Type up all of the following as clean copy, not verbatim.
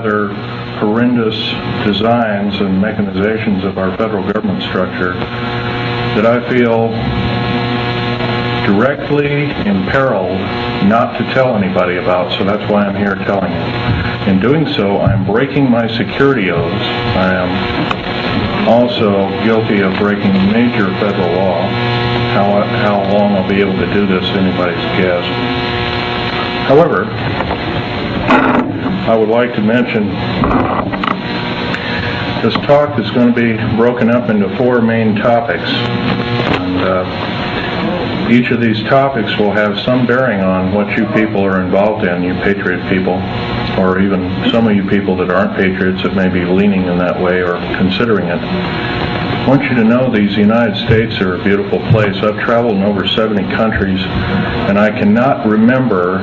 rather horrendous designs and mechanizations of our federal government structure that I feel directly imperiled not to tell anybody about, so that's why I'm here telling you. In doing so, I'm breaking my security oaths. I am also guilty of breaking major federal law. How long I'll be able to do this, anybody's guess. However, I would like to mention this talk is going to be broken up into 4 main topics. And each of these topics will have some bearing on what you people are involved in, you patriot people, or even some of you people that aren't patriots that may be leaning in that way or considering it. I want you to know these United States are a beautiful place. I've traveled in over 70 countries, and I cannot remember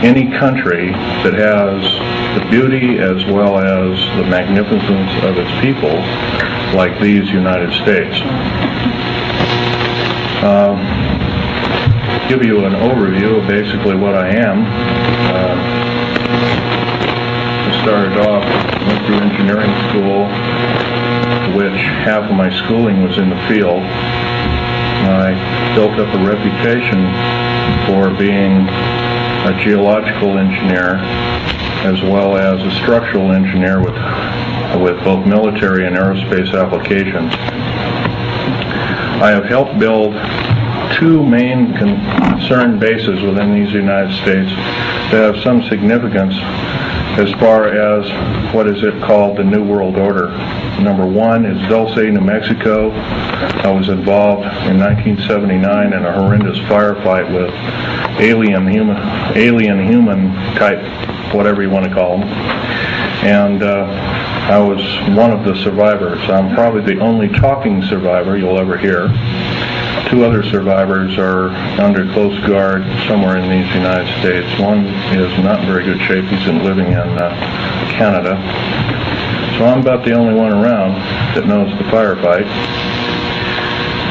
any country that has the beauty as well as the magnificence of its people like these United States. Give you an overview of basically what I am. I started off, went through engineering school, which half of my schooling was in the field. I built up a reputation for being a geological engineer as well as a structural engineer with both military and aerospace applications. I have helped build 2 main concerned bases within these United States that have some significance as far as what is it called the New World Order. Number 1 is Dulce, New Mexico. I was involved in 1979 in a horrendous firefight with alien human type, whatever you want to call them. And I was one of the survivors. I'm probably the only talking survivor you'll ever hear. 2 other survivors are under close guard somewhere in these United States. One is not in very good shape. He's living in Canada. So I'm about the only one around that knows the firefight,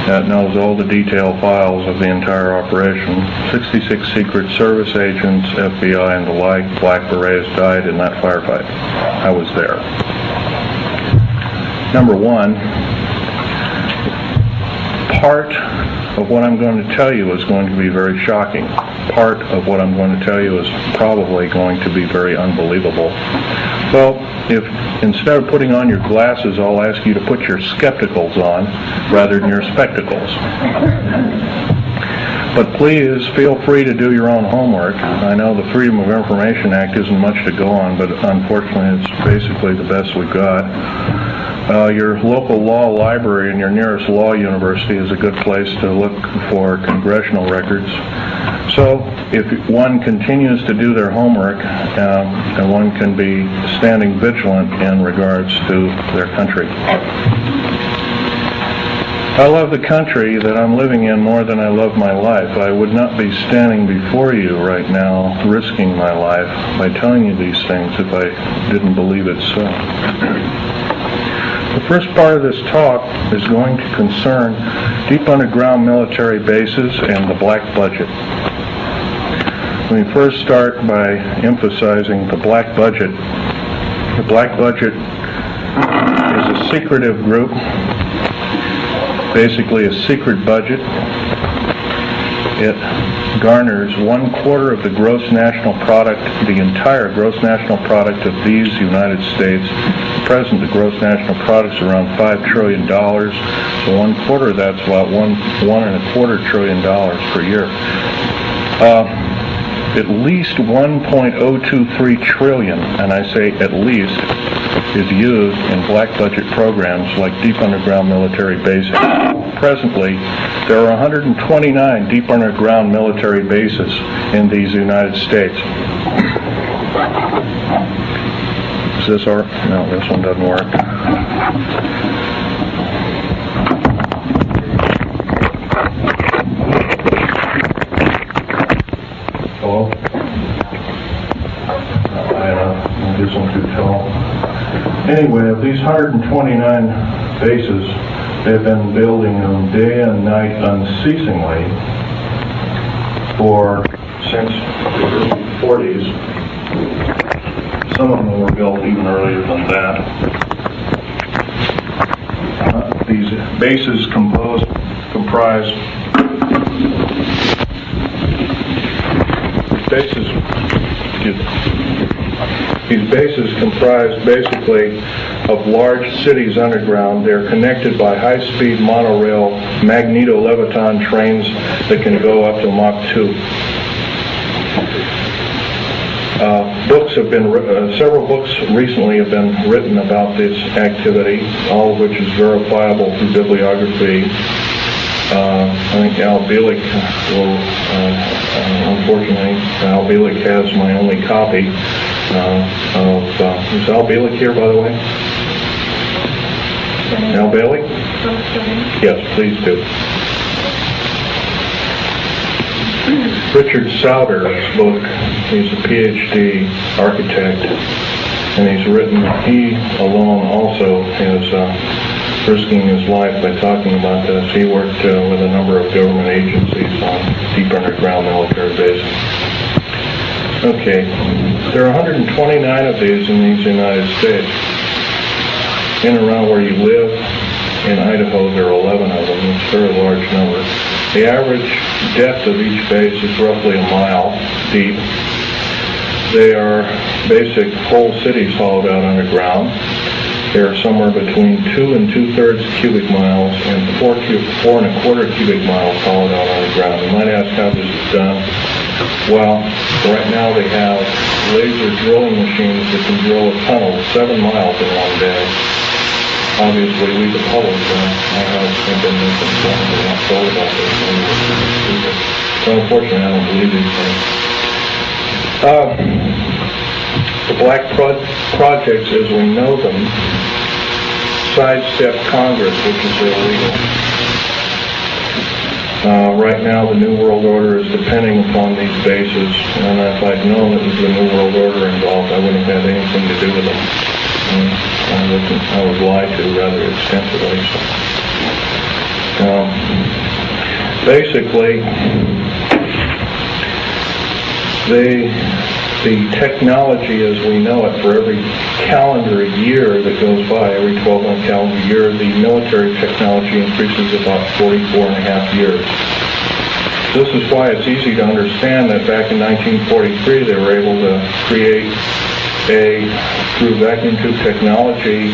that knows all the detailed files of the entire operation. 66 Secret Service agents, FBI and the like, Black Berets died in that firefight. I was there. Number 1, part of what I'm going to tell you is going to be very shocking. Part of what I'm going to tell you is probably going to be very unbelievable. Well, if instead of putting on your glasses, I'll ask you to put your skepticals on rather than your spectacles. But please feel free to do your own homework. I know the Freedom of Information Act isn't much to go on, but unfortunately it's basically the best we've got. Your local law library and your nearest law university is a good place to look for congressional records. So if one continues to do their homework, and one can be standing vigilant in regards to their country. I love the country that I'm living in more than I love my life. I would not be standing before you right now risking my life by telling you these things if I didn't believe it so. The first part of this talk is going to concern deep underground military bases and the black budget. Let me first start by emphasizing the black budget. The black budget is a secretive group, basically a secret budget. It garners 1/4 of the gross national product, the entire gross national product of these United States. At present, the gross national product is around $5 trillion, so 1/4 of that's about $1.25 trillion per year. At least 1.023 trillion, and I say at least, is used in black budget programs like deep underground military bases. Presently, there are 129 deep underground military bases in these United States. Is this our? No, this one doesn't work. Hello? This one too tall. Anyway, of these 129 bases, they've been building them day and night unceasingly since the early 40s. Some of them were built even earlier than that. These bases comprise basically of large cities underground. They're connected by high-speed monorail magneto-leviton trains that can go up to Mach 2. Several books recently have been written about this activity, all of which is verifiable through bibliography. I think Al Bielek will, unfortunately, Al Bielek has my only copy is Al Bielek here, by the way? Al Bielek? Yes, please do. Richard Sauder's book, he's a PhD architect, and he alone also is risking his life by talking about this. He worked with a number of government agencies on deep underground military bases. Okay, there are 129 of these in these United States. In and around where you live, in Idaho, there are 11 of them. It's a very large number. The average depth of each base is roughly a mile deep. They are basic whole cities hollowed out underground. They are somewhere between 2 2/3 cubic miles and 4 1/4 cubic miles hollowed out underground. You might ask how this is done. Well, right now they have laser drilling machines that can drill a tunnel 7 miles in one day. Obviously, we the public have been misinformed and not told about this. So unfortunately, I don't believe these things. The black projects, as we know them, sidestep Congress, which is illegal. Right now, the New World Order is depending upon these bases, and if I'd known it was the New World Order involved, I wouldn't have had anything to do with them. I was lied to rather extensively. So, basically, the technology as we know it for every calendar year that goes by, every 12-month calendar year, the military technology increases about 44.5 years. This is why it's easy to understand that back in 1943 they were able to create through vacuum tube technology,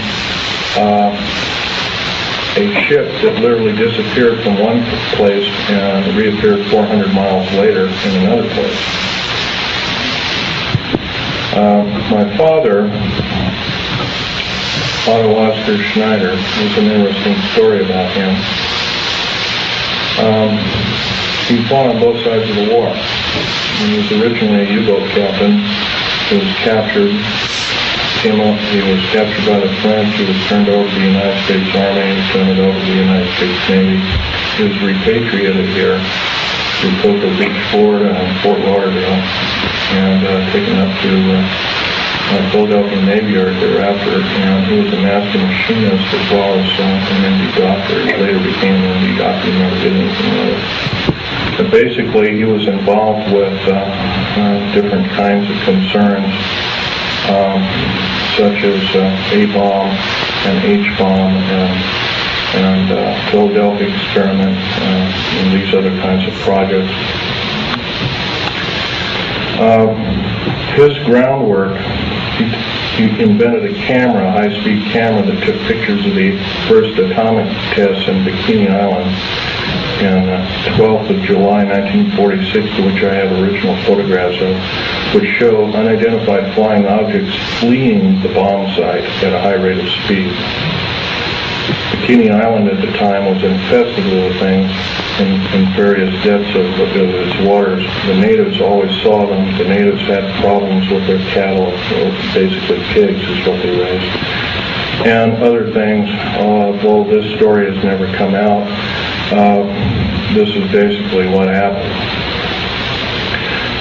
a ship that literally disappeared from one place and reappeared 400 miles later in another place. My father, Otto Oscar Schneider, there's an interesting story about him. He fought on both sides of the war. He was originally a U-boat captain. He was captured. He was captured by the French. He was turned over to the United States Army. He was turned over to the United States Navy. He was repatriated here to Cocoa Beach, Florida, and Fort Lauderdale, and taken up to Philadelphia Navy Yard thereafter. And he was a master machinist as well as an MD doctor. He later became an MD doctor. He never did anything with it. But basically, he was involved with different kinds of concerns, such as A-bomb and H-bomb and Philadelphia experiment and these other kinds of projects. His groundwork, he invented a camera, a high-speed camera that took pictures of the first atomic tests in Bikini Island on 12th of July, 1946, to which I have original photographs of, which show unidentified flying objects fleeing the bomb site at a high rate of speed. Bikini Island at the time was infested with things in various depths of its waters. The natives always saw them. The natives had problems with their cattle, basically pigs is what they raised. And other things, well, this story has never come out. This is basically what happened.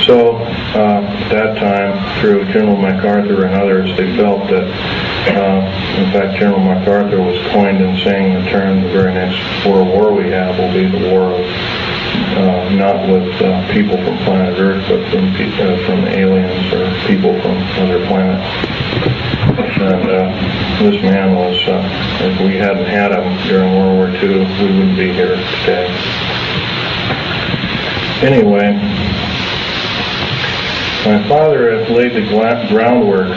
So, at that time, through General MacArthur and others, they felt that, in fact, General MacArthur was coined in saying the term, the very next World War we have will be the war of, not with people from planet Earth, but from aliens or people from other planets. And this man was, if we hadn't had him during World War II, we wouldn't be here today. Anyway, my father had laid the groundwork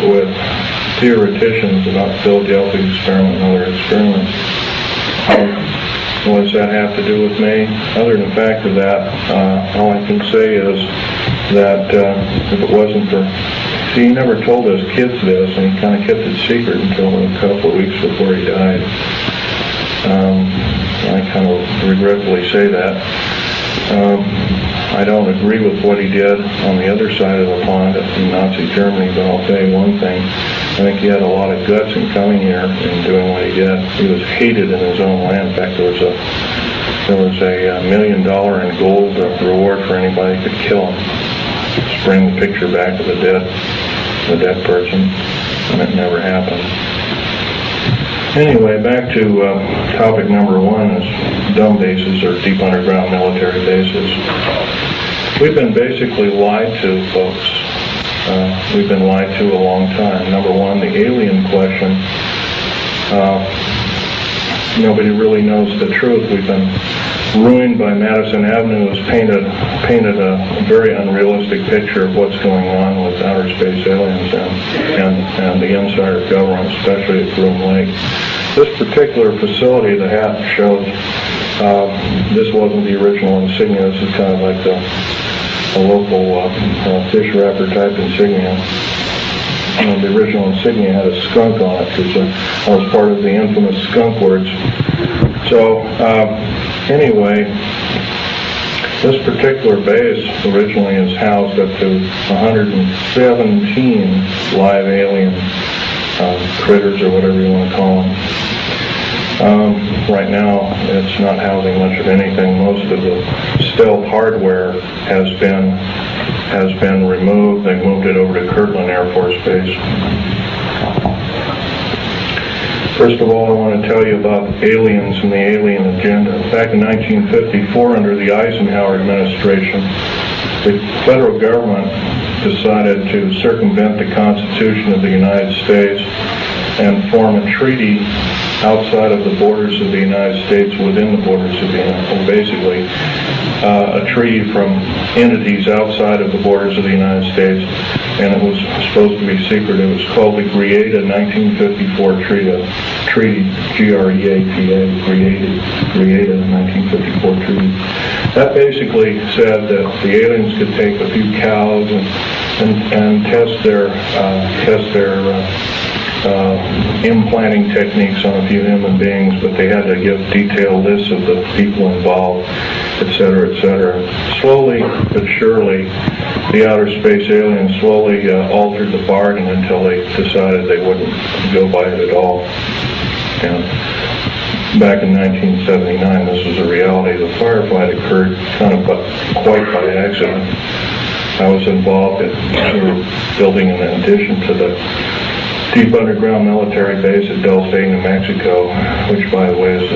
with theoreticians about the Philadelphia experiment and other experiments. What does that have to do with me? Other than the fact of that, all I can say is that if it wasn't for... See, he never told us kids this, and he kind of kept it secret until a couple of weeks before he died. I kind of regretfully say that. I don't agree with what he did on the other side of the pond in Nazi Germany, but I'll tell you one thing. I think he had a lot of guts in coming here and doing what he did. He was hated in his own land. In fact, there was a $1 million in gold reward for anybody who could kill him. Just bring the picture back of the dead person, and it never happened. Anyway, back to topic number one is dumb bases or deep underground military bases. We've been basically lied to, folks. We've been lied to a long time. Number one, the alien question. Nobody really knows the truth. We've been ruined by Madison Avenue, has painted a very unrealistic picture of what's going on with outer space aliens and the inside of government, especially at Groom Lake. This particular facility, the hat shows, this wasn't the original insignia. This is kind of like a local fish wrapper type insignia. The original insignia had a skunk on it because I was part of the infamous skunk words. So anyway, this particular base originally is housed up to 117 live alien critters or whatever you want to call them. Right now, it's not housing much of anything. Most of the stealth hardware has been removed. They moved it over to Kirtland Air Force Base. First of all, I want to tell you about aliens and the alien agenda. Back in 1954, under the Eisenhower administration, the federal government decided to circumvent the Constitution of the United States and form a treaty outside of the borders of the United States, within the borders of the United States, basically a treaty from entities outside of the borders of the United States, and it was supposed to be secret. It was called the Greada 1954 Treaty, G-R-E-A-T-A, Greada 1954 Treaty. That basically said that the aliens could take a few cows and test their implanting techniques on a few human beings, but they had to give detailed lists of the people involved, etc., etc. Slowly but surely, the outer space aliens slowly altered the bargain until they decided they wouldn't go by it at all. And back in 1979, this was a reality. The firefight occurred kind of quite by accident. I was involved in building an addition to the deep underground military base at Del State, New Mexico, which, by the way, is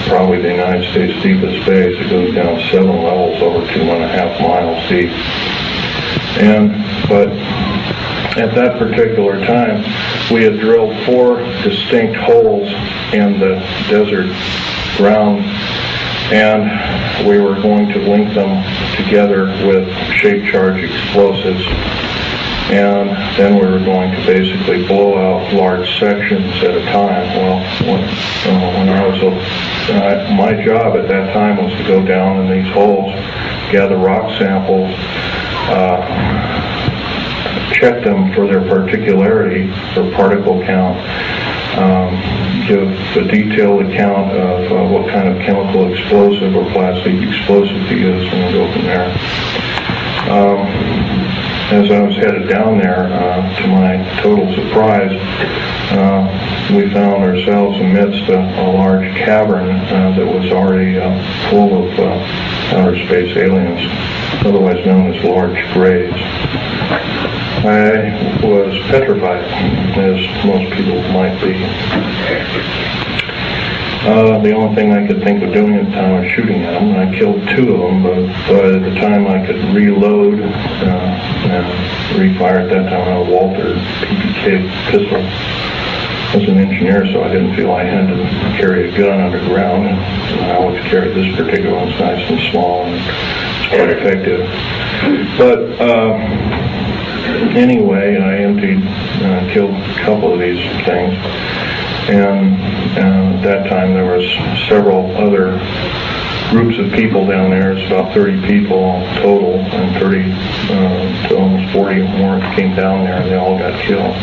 probably the United States deepest base. It goes down 7 levels over 2.5 miles deep. But at that particular time, we had drilled 4 distinct holes in the desert ground, and we were going to link them together with shape charge explosives. And then we were going to basically blow out large sections at a time. Well, when I was my job at that time was to go down in these holes, gather rock samples, check them for their particularity, for particle count, give a detailed account of what kind of chemical explosive or plastic explosive to use, and go from there. As I was headed down there, to my total surprise, we found ourselves amidst a large cavern that was already full of outer space aliens, otherwise known as large graves. I was petrified, as most people might be. The only thing I could think of doing at the time was shooting at them, and I killed 2 of them, but by the time I could reload and refire at that time, I had a Walter PPK pistol. I was an engineer, so I didn't feel I had to carry a gun underground, and I always carried this particular one. It's nice and small, and it's quite effective. But anyway, I killed a couple of these things, and at that time there was several other groups of people down there. It's about 30 people total, and 30 to almost 40 or more came down there, and they all got killed.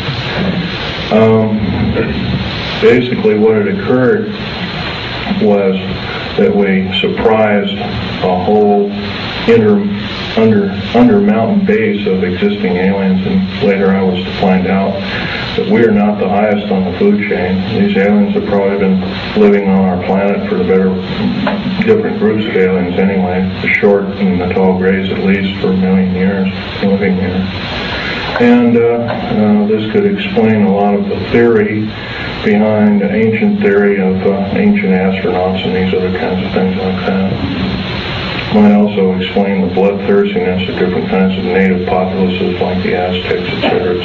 Basically what had occurred was that we surprised a whole under mountain base of existing aliens, and later I was to find out that we are not the highest on the food chain. These aliens have probably been living on our planet for different groups of aliens anyway, the short and the tall grays at least for 1 million years living here. And this could explain a lot of the theory behind the ancient theory of ancient astronauts and these other kinds of things like that. Might also explain the bloodthirstiness of different kinds of native populaces like the Aztecs, etc.,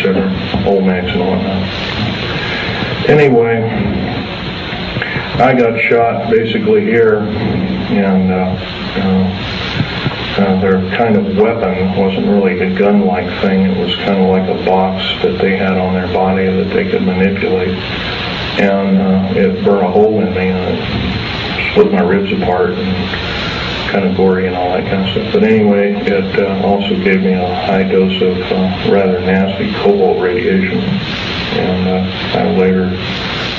Olmecs and whatnot. Anyway, I got shot basically here, and their kind of weapon wasn't really a gun-like thing. It was kind of like a box that they had on their body that they could manipulate. And it burned a hole in me, and it split my ribs apart, and kind of gory and all that kind of stuff. But anyway, it also gave me a high dose of rather nasty cobalt radiation. And I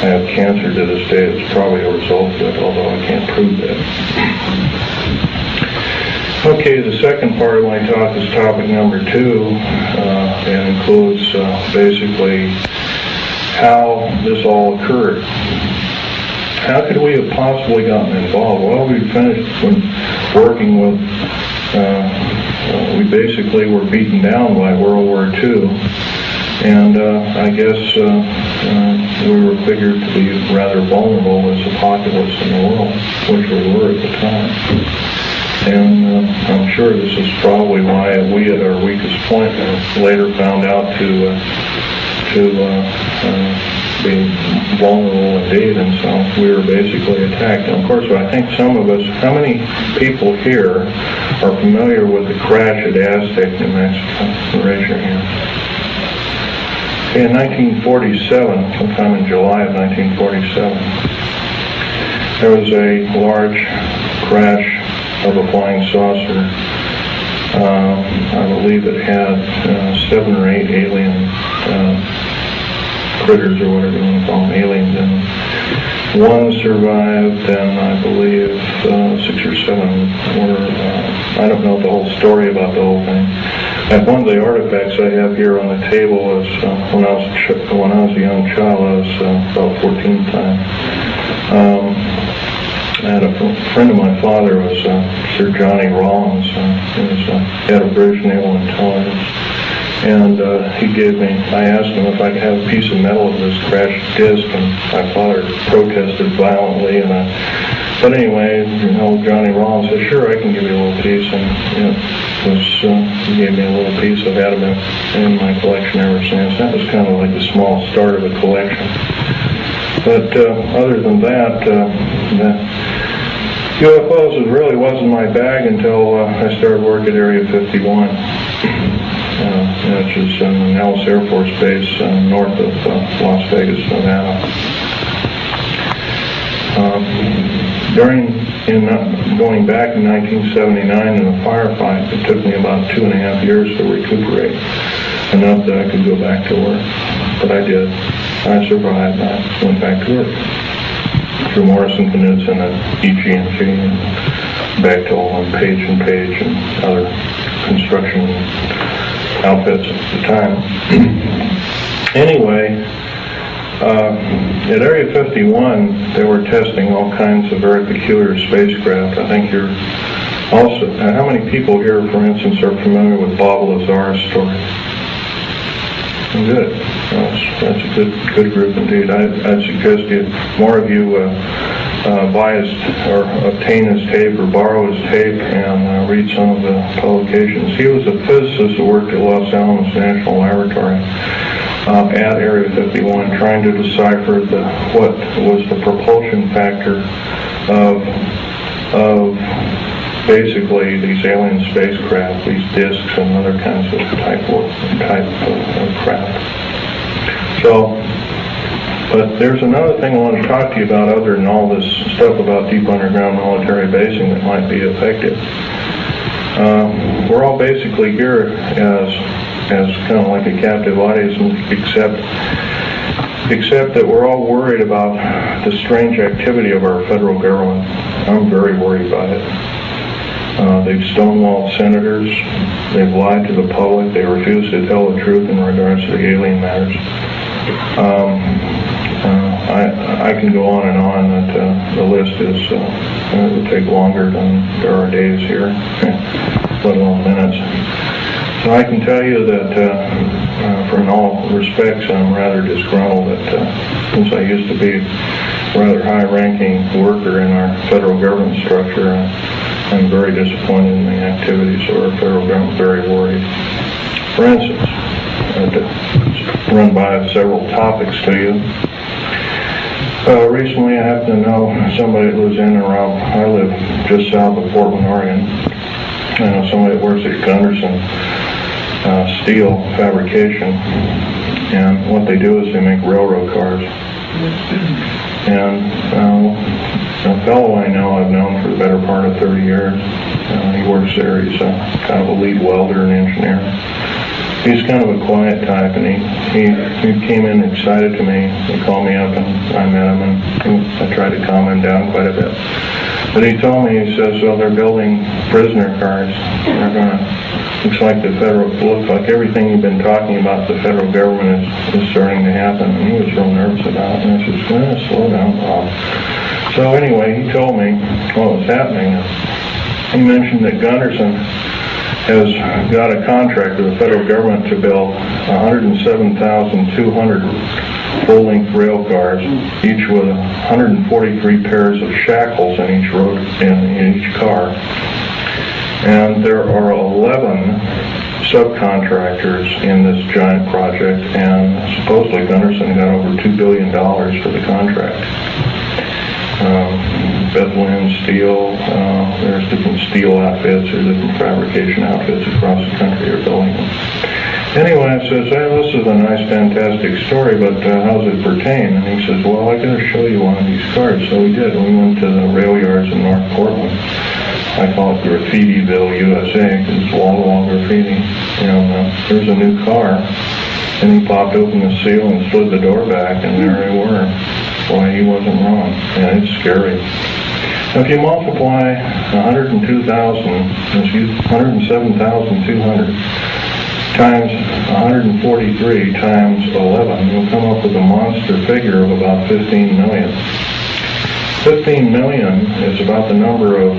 have cancer to this day. It's probably a result of it, although I can't prove that. Okay, the second part of my talk is topic number 2, and includes basically how this all occurred. How could we have possibly gotten involved? Well, we finished working with, we basically were beaten down by World War II, and I guess we were figured to be rather vulnerable as a populace in the world, which we were at the time. And I'm sure this is probably why we at our weakest point later found out to be vulnerable indeed, and so we were basically attacked. And of course, I think some of us, how many people here are familiar with the crash at Aztec, New Mexico? Raise your hand. In 1947, sometime in July of 1947, there was a large crash of a flying saucer. I believe it had 7 or 8 alien critters, or whatever you want to call them, aliens in them. 1 survived, and I believe 6 or 7 were, I don't know the whole story about the whole thing. And one of the artifacts I have here on the table is when I was a young child. I was about 14 time. I had a friend of my father was Sir Johnny Rawlins. He was head of British Naval Intelligence, and he gave me. I asked him if I could have a piece of metal of this crashed disc, and my father protested violently. But anyway, Johnny Rawlins said, "Sure, I can give you a little piece," and he gave me a little piece. I've had them in my collection ever since. That was kind of like the small start of a collection. But other than that, UFOs really wasn't my bag until I started work at Area 51, which is in Nellis Air Force Base north of Las Vegas, Nevada. Going back in 1979 in a firefight, it took me about 2.5 years to recuperate, enough that I could go back to work. But I did. I survived. I went back to work through Morrison Knudsen at EG&G and Bechtel and Page and other construction outfits at the time. Anyway, at Area 51, they were testing all kinds of very peculiar spacecraft. I think you're also, how many people here, for instance, are familiar with Bob Lazar's story? Good. That's a good group indeed. I'd suggest more of you obtain his tape or borrow his tape and read some of the publications. He was a physicist who worked at Los Alamos National Laboratory at Area 51, trying to decipher what was the propulsion factor of basically these alien spacecraft, these discs and other kinds of type of craft. But there's another thing I want to talk to you about other than all this stuff about deep underground military basing that might be effective. We're all basically here as kind of like a captive audience, except that we're all worried about the strange activity of our federal government. I'm very worried about it. They've stonewalled senators. They've lied to the public. They refuse to tell the truth in regards to the alien matters. I can go on and on. That the list it would take longer than there are days here, let alone minutes. So I can tell you that, in all respects, I'm rather disgruntled that since I used to be a rather high-ranking worker in our federal government structure, I'm very disappointed in the activities of our federal government, very worried. For instance, to run by several topics to you. Recently, I happen to know somebody that lives in and around. I live just south of Portland, Oregon. I know somebody that works at Gunderson Steel Fabrication, and what they do is they make railroad cars. And a fellow I know, I've known for the better part of 30 years. He works there. He's kind of a lead welder and engineer. He's kind of a quiet type, and he came in excited to me. He called me up, and I met him, and I tried to calm him down quite a bit. But he told me, he says, well, they're building prisoner cars. They're going to, looks like everything you've been talking about the federal government is starting to happen. And he was real nervous about it, and I said, slow down, Bob. So anyway, he told me what was happening. He mentioned that Gunderson has got a contract with the federal government to build 107,200 full-length rail cars, each with 143 pairs of shackles in each car. And there are 11 subcontractors in this giant project, and supposedly Gunderson got over $2 billion for the contract. Bethlehem Steel, there's different steel outfits or different fabrication outfits across the country are building them. Anyway, I says, hey, this is a nice, fantastic story, but how does it pertain? And he says, well, I got to show you one of these cars. So we did. We went to the rail yards in North Portland. I call it Graffitiville, USA, because it's wall-to-wall graffiti. And there's a new car. And he popped open the seal and slid the door back, and there they were. Boy, he wasn't wrong. And it's scary. Now, if you multiply 107,200 times 143 times 11, you'll come up with a monster figure of about 15 million. 15 million is about the number of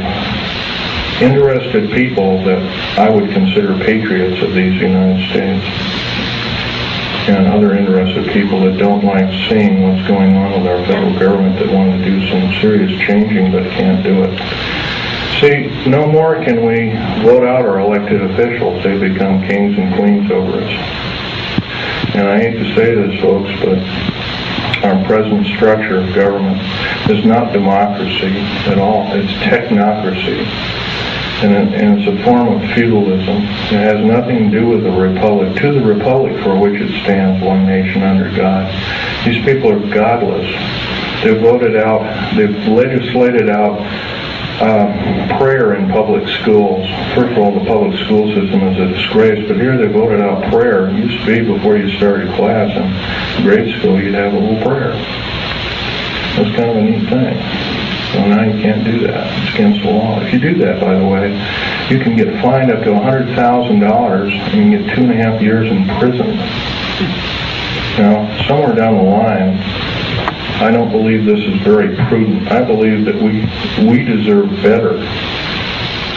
interested people that I would consider patriots of these United States, and other interested people that don't like seeing what's going on with our federal government, that want to do some serious changing but can't do it. See, no more can we vote out our elected officials. They become kings and queens over us. And I hate to say this, folks, but our present structure of government is not democracy at all. It's technocracy. And it's a form of feudalism. It has nothing to do with the republic. To the republic for which it stands, one nation under God. These people are godless. They've legislated out prayer in public schools. First of all, the public school system is a disgrace, but here they voted out prayer. It used to be before you started class in grade school, you'd have a little prayer. That's kind of a neat thing. So now you can't do that. It's against the law. If you do that, by the way, you can get fined up to $100,000 and you can get 2.5 years in prison. Now, somewhere down the line, I don't believe this is very prudent. I believe that we deserve better.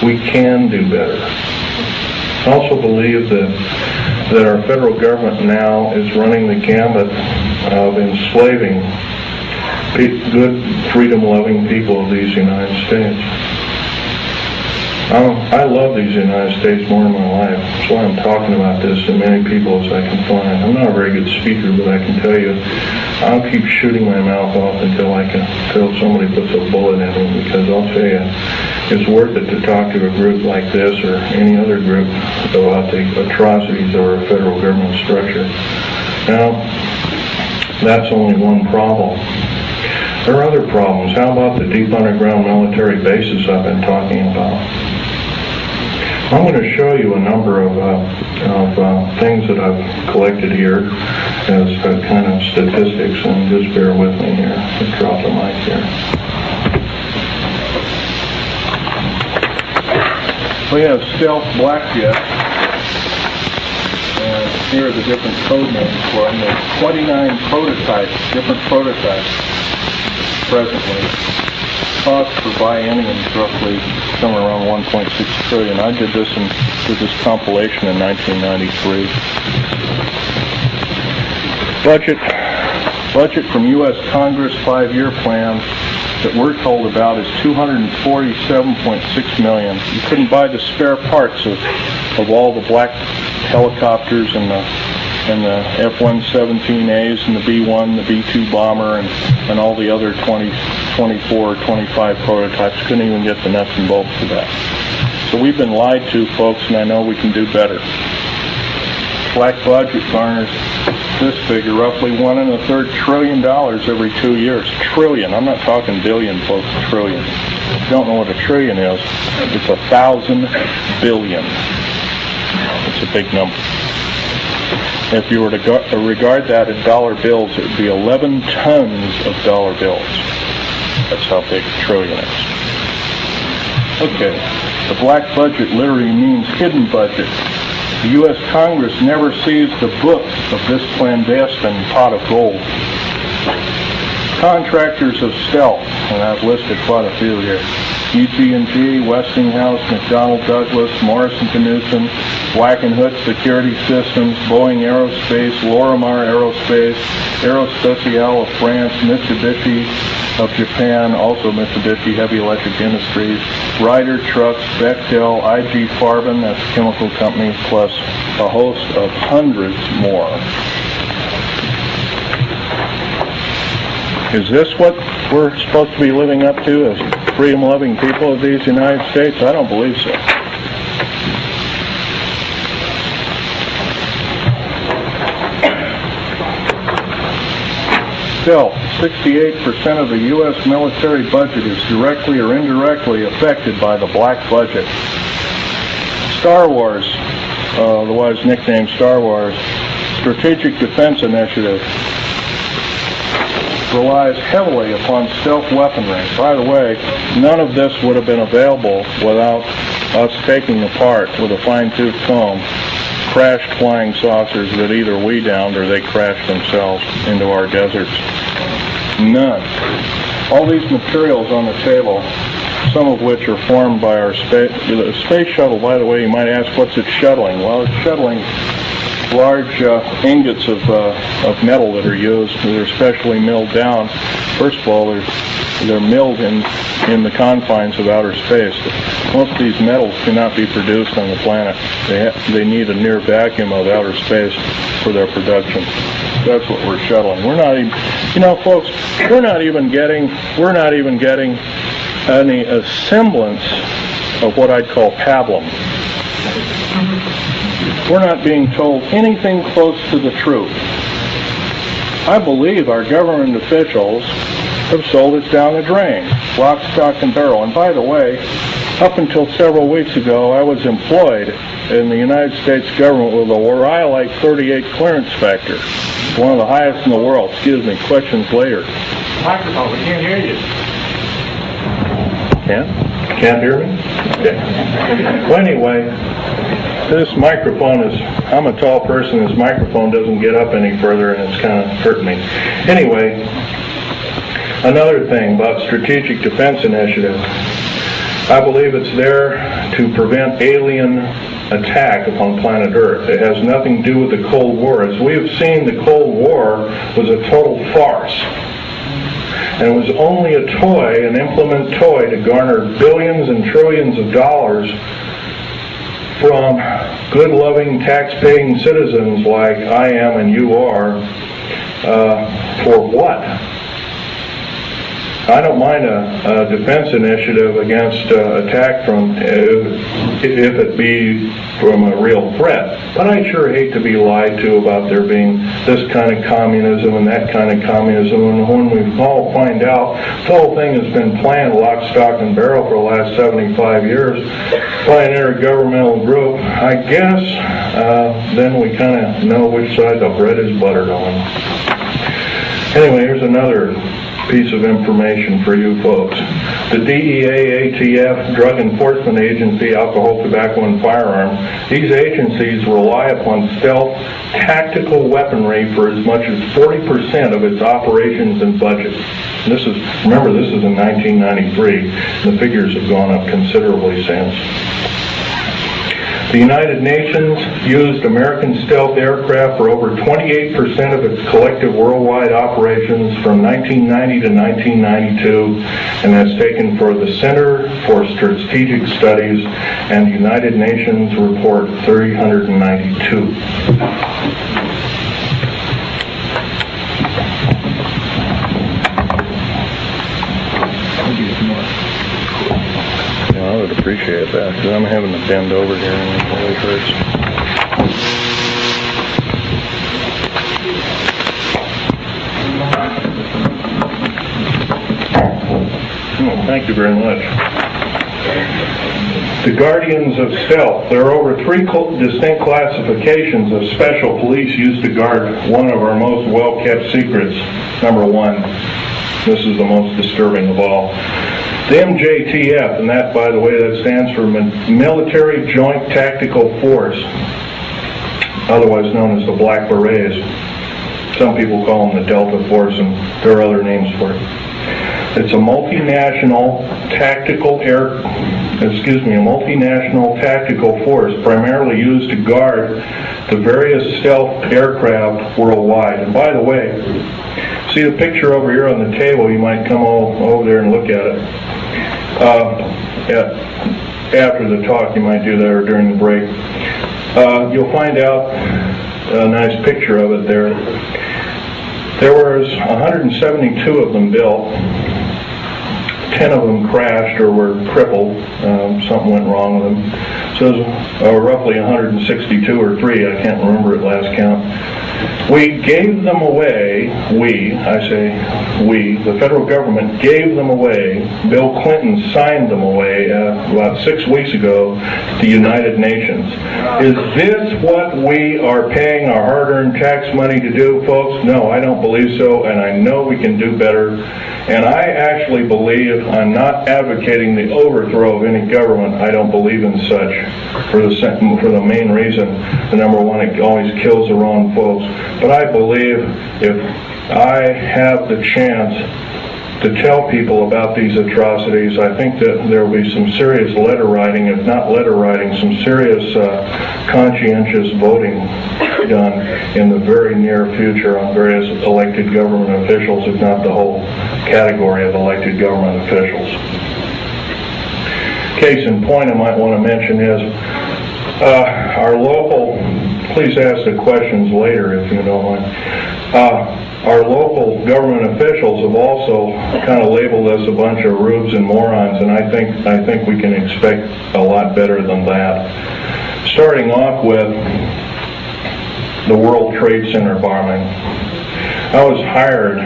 We can do better. I also believe that our federal government now is running the gambit of enslaving good, freedom-loving people of these United States. I love these United States more in my life. That's why I'm talking about this to many people as I can find. I'm not a very good speaker, but I can tell you, I'll keep shooting my mouth off until somebody puts a bullet in me, because I'll tell you, it's worth it to talk to a group like this or any other group about the atrocities of our federal government structure. Now, that's only one problem. There are other problems. How about the deep underground military bases I've been talking about? I'm going to show you a number of things that I've collected here as kind of statistics, and just bear with me here. Let's drop the mic here. We have stealth black jets, and here are the different code names for them. There's 29 prototypes, different prototypes presently. Cost per biennium is roughly somewhere around $1.6 trillion. I did this compilation in 1993. Budget from U.S. Congress 5-year plan that we're told about is $247.6 million. You couldn't buy the spare parts of all the black helicopters and the F-117As and the B-1, the B-2 bomber, and all the other 24, 25 prototypes. Couldn't even get the nuts and bolts for that. So we've been lied to, folks, and I know we can do better. Black budget garners this figure, roughly $1.25 trillion every 2 years. Trillion. I'm not talking billion, folks. Trillion. If you don't know what a trillion is, it's 1,000 billion. It's a big number. If you were to regard that in dollar bills, it would be 11 tons of dollar bills. That's how big a trillion is. Okay, the black budget literally means hidden budget. The U.S. Congress never sees the books of this clandestine pot of gold. Contractors of stealth, and I've listed quite a few here. EG&G, Westinghouse, McDonnell Douglas, Morrison Knudsen, Wackenhut Security Systems, Boeing Aerospace, Lorimar Aerospace, Aerospatiale of France, Mitsubishi of Japan, also Mitsubishi Heavy Electric Industries, Ryder Trucks, Bechtel, IG Farben, that's a chemical company, plus a host of hundreds more. Is this what we're supposed to be living up to as freedom-loving people of these United States? I don't believe so. Still, 68% of the U.S. military budget is directly or indirectly affected by the black budget. Star Wars, otherwise nicknamed Star Wars, Strategic Defense Initiative, relies heavily upon stealth weaponry. By the way, none of this would have been available without us taking apart with a fine-tooth comb crashed flying saucers that either we downed or they crashed themselves into our deserts. None. All these materials on the table, some of which are formed by our space shuttle, by the way, you might ask, what's it shuttling? Well, it's shuttling large ingots of metal that are used. They're specially milled down. First of all, they're milled in the confines of outer space. Most of these metals cannot be produced on the planet. They need a near vacuum of outer space for their production. That's what we're shuttling. We're not even, folks, we're not even getting any semblance of what I'd call pablum. We're not being told anything close to the truth. I believe our government officials have sold us down the drain, lock, stock, and barrel. And by the way, up until several weeks ago, I was employed in the United States government with a Rhyolite 38 clearance factor, one of the highest in the world. Excuse me, questions later. Microphone, we can't hear you. Can't hear me? Okay. Well, anyway, this microphone I'm a tall person, this microphone doesn't get up any further, and it's kind of hurting me. Anyway, another thing about Strategic Defense Initiative. I believe it's there to prevent alien attack upon planet Earth. It has nothing to do with the Cold War. As we have seen, the Cold War was a total farce. And it was only a toy, an implement toy, to garner billions and trillions of dollars from good, loving, tax-paying citizens like I am and you are. For what? I don't mind a defense initiative against attack from, if it be from a real threat, but I sure hate to be lied to about there being this kind of communism and that kind of communism, and when we all find out the whole thing has been planned lock, stock, and barrel for the last 75 years by an intergovernmental group, I guess then we kind of know which side the bread is buttered on. Anyway, here's another piece of information for you folks. The DEA, ATF, Drug Enforcement Agency, Alcohol, Tobacco, and Firearms, these agencies rely upon stealth tactical weaponry for as much as 40% of its operations and budget. Remember, this is in 1993. The figures have gone up considerably since. The United Nations used American stealth aircraft for over 28% of its collective worldwide operations from 1990 to 1992, and that's taken for the Center for Strategic Studies and United Nations Report 392. I would appreciate that, because I'm having to bend over here and it really hurts. Oh, thank you very much. The Guardians of Stealth. There are over 3 distinct classifications of special police used to guard one of our most well-kept secrets. Number 1. This is the most disturbing of all. The MJTF, and that, by the way, that stands for Military Joint Tactical Force, otherwise known as the Black Berets. Some people call them the Delta Force, and there are other names for it. It's a multinational tactical force primarily used to guard the various stealth aircraft worldwide. And by the way, see the picture over here on the table? You might come over there and look at it. After the talk, you might do that, or during the break. You'll find out a nice picture of it there. There was 172 of them built. 10 of them crashed or were crippled. Something went wrong with them. So it was roughly 162 or 3. I can't remember at last count. We gave them away, the federal government gave them away. Bill Clinton signed them away about 6 weeks ago to the United Nations. Is this what we are paying our hard-earned tax money to do, folks? No, I don't believe so, and I know we can do better. And I actually believe, I'm not advocating the overthrow of any government. I don't believe in such for the main reason. The number one, it always kills the wrong folks. But I believe if I have the chance to tell people about these atrocities, I think that there will be some serious letter writing, if not letter writing, some serious conscientious voting done in the very near future on various elected government officials, if not the whole category of elected government officials. Case in point I might want to mention is our local, please ask the questions later if you don't mind. Our local government officials have also kind of labeled us a bunch of rubes and morons, and I think we can expect a lot better than that. Starting off with the World Trade Center bombing. I was hired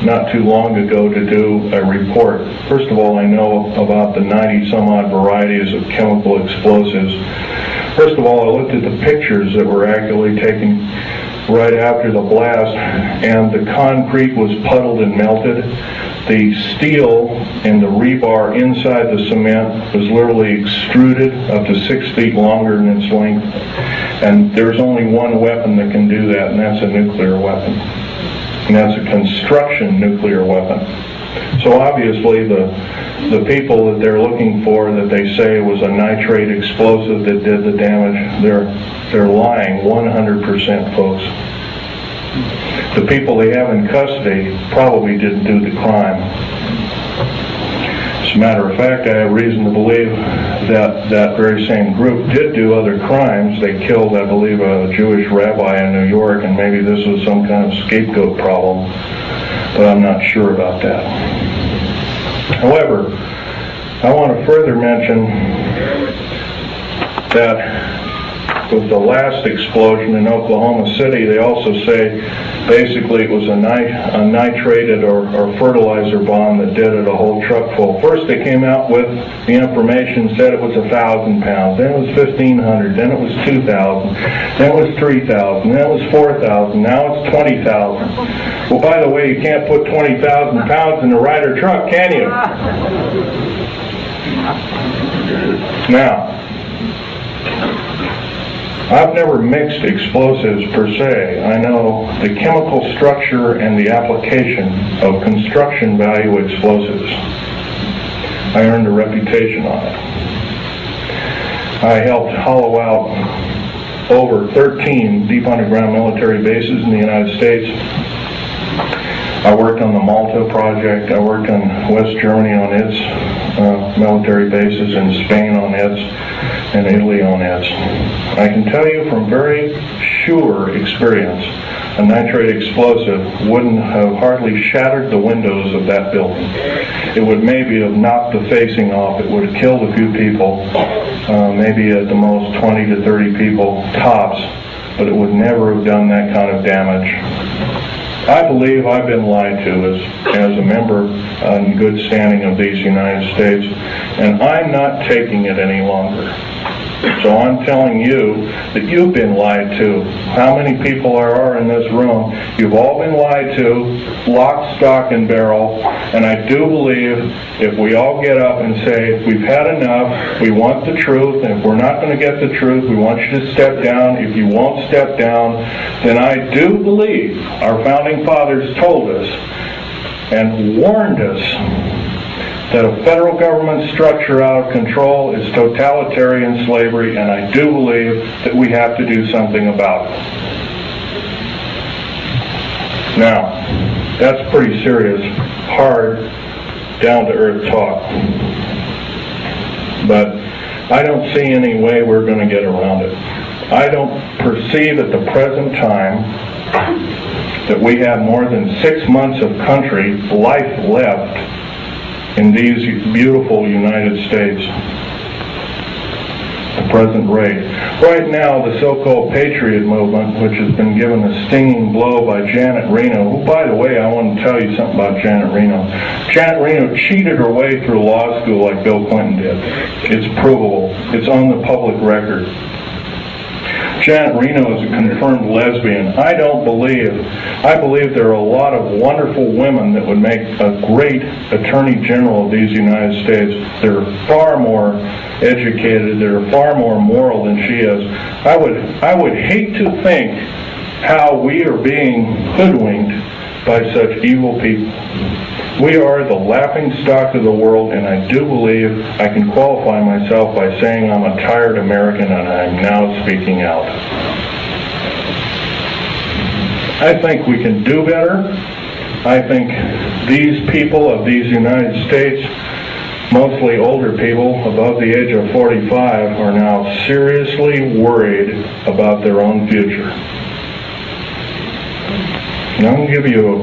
not too long ago to do a report. First of all, I know about the 90-some-odd varieties of chemical explosives. First of all, I looked at the pictures that were actually taken right after the blast, and the concrete was puddled and melted. The steel and the rebar inside the cement was literally extruded up to 6 feet longer in its length. And there's only one weapon that can do that, and that's a nuclear weapon. And that's a construction nuclear weapon. So obviously the people that they're looking for, that they say was a nitrate explosive that did the damage, they're lying 100%, folks. The people they have in custody probably didn't do the crime. As a matter of fact, I have reason to believe that that very same group did do other crimes. They killed, I believe, a Jewish rabbi in New York, and maybe this was some kind of scapegoat problem, but I'm not sure about that. However, I want to further mention that with the last explosion in Oklahoma City, they also say basically it was a nitrated or fertilizer bomb that did it, a whole truck full. First they came out with the information, said it was 1,000 pounds, then it was 1,500, then it was 2,000, then it was 3,000, then it was 4,000, now it's 20,000. Well, by the way, you can't put 20,000 pounds in a Ryder truck, can you? Now, I've never mixed explosives per se. I know the chemical structure and the application of construction value explosives. I earned a reputation on it. I helped hollow out over 13 deep underground military bases in the United States. I worked on the Malta project. I worked on West Germany on its military bases, and Spain on its, and Italy on its. I can tell you from very sure experience, a nitrate explosive wouldn't have hardly shattered the windows of that building. It would maybe have knocked the facing off. It would have killed a few people, maybe at the most 20 to 30 people tops, but it would never have done that kind of damage. I believe I've been lied to as a member in good standing of these United States, and I'm not taking it any longer. So I'm telling you that you've been lied to. How many people are in this room? You've all been lied to, lock, stock, and barrel, and I do believe if we all get up and say, we've had enough, we want the truth, and if we're not going to get the truth, we want you to step down. If you won't step down, then I do believe our founding fathers told us and warned us that a federal government structure out of control is totalitarian slavery, and I do believe that we have to do something about it. Now, that's pretty serious, hard, down-to-earth talk. But I don't see any way we're going to get around it. I don't perceive at the present time that we have more than 6 months of country life left in these beautiful United States. The present rate. Right now, the so-called Patriot movement, which has been given a stinging blow by Janet Reno, who, by the way, I want to tell you something about Janet Reno. Janet Reno cheated her way through law school like Bill Clinton did. It's provable. It's on the public record. Janet Reno is a confirmed lesbian. I believe there are a lot of wonderful women that would make a great Attorney General of these United States. They're far more educated, they're far more moral than she is. I would hate to think how we are being hoodwinked by such evil people. We are the laughing stock of the world, and I do believe I can qualify myself by saying I'm a tired American, and I'm now speaking out. I think we can do better. I think these people of these United States, mostly older people above the age of 45, are now seriously worried about their own future. And I'm going to give you a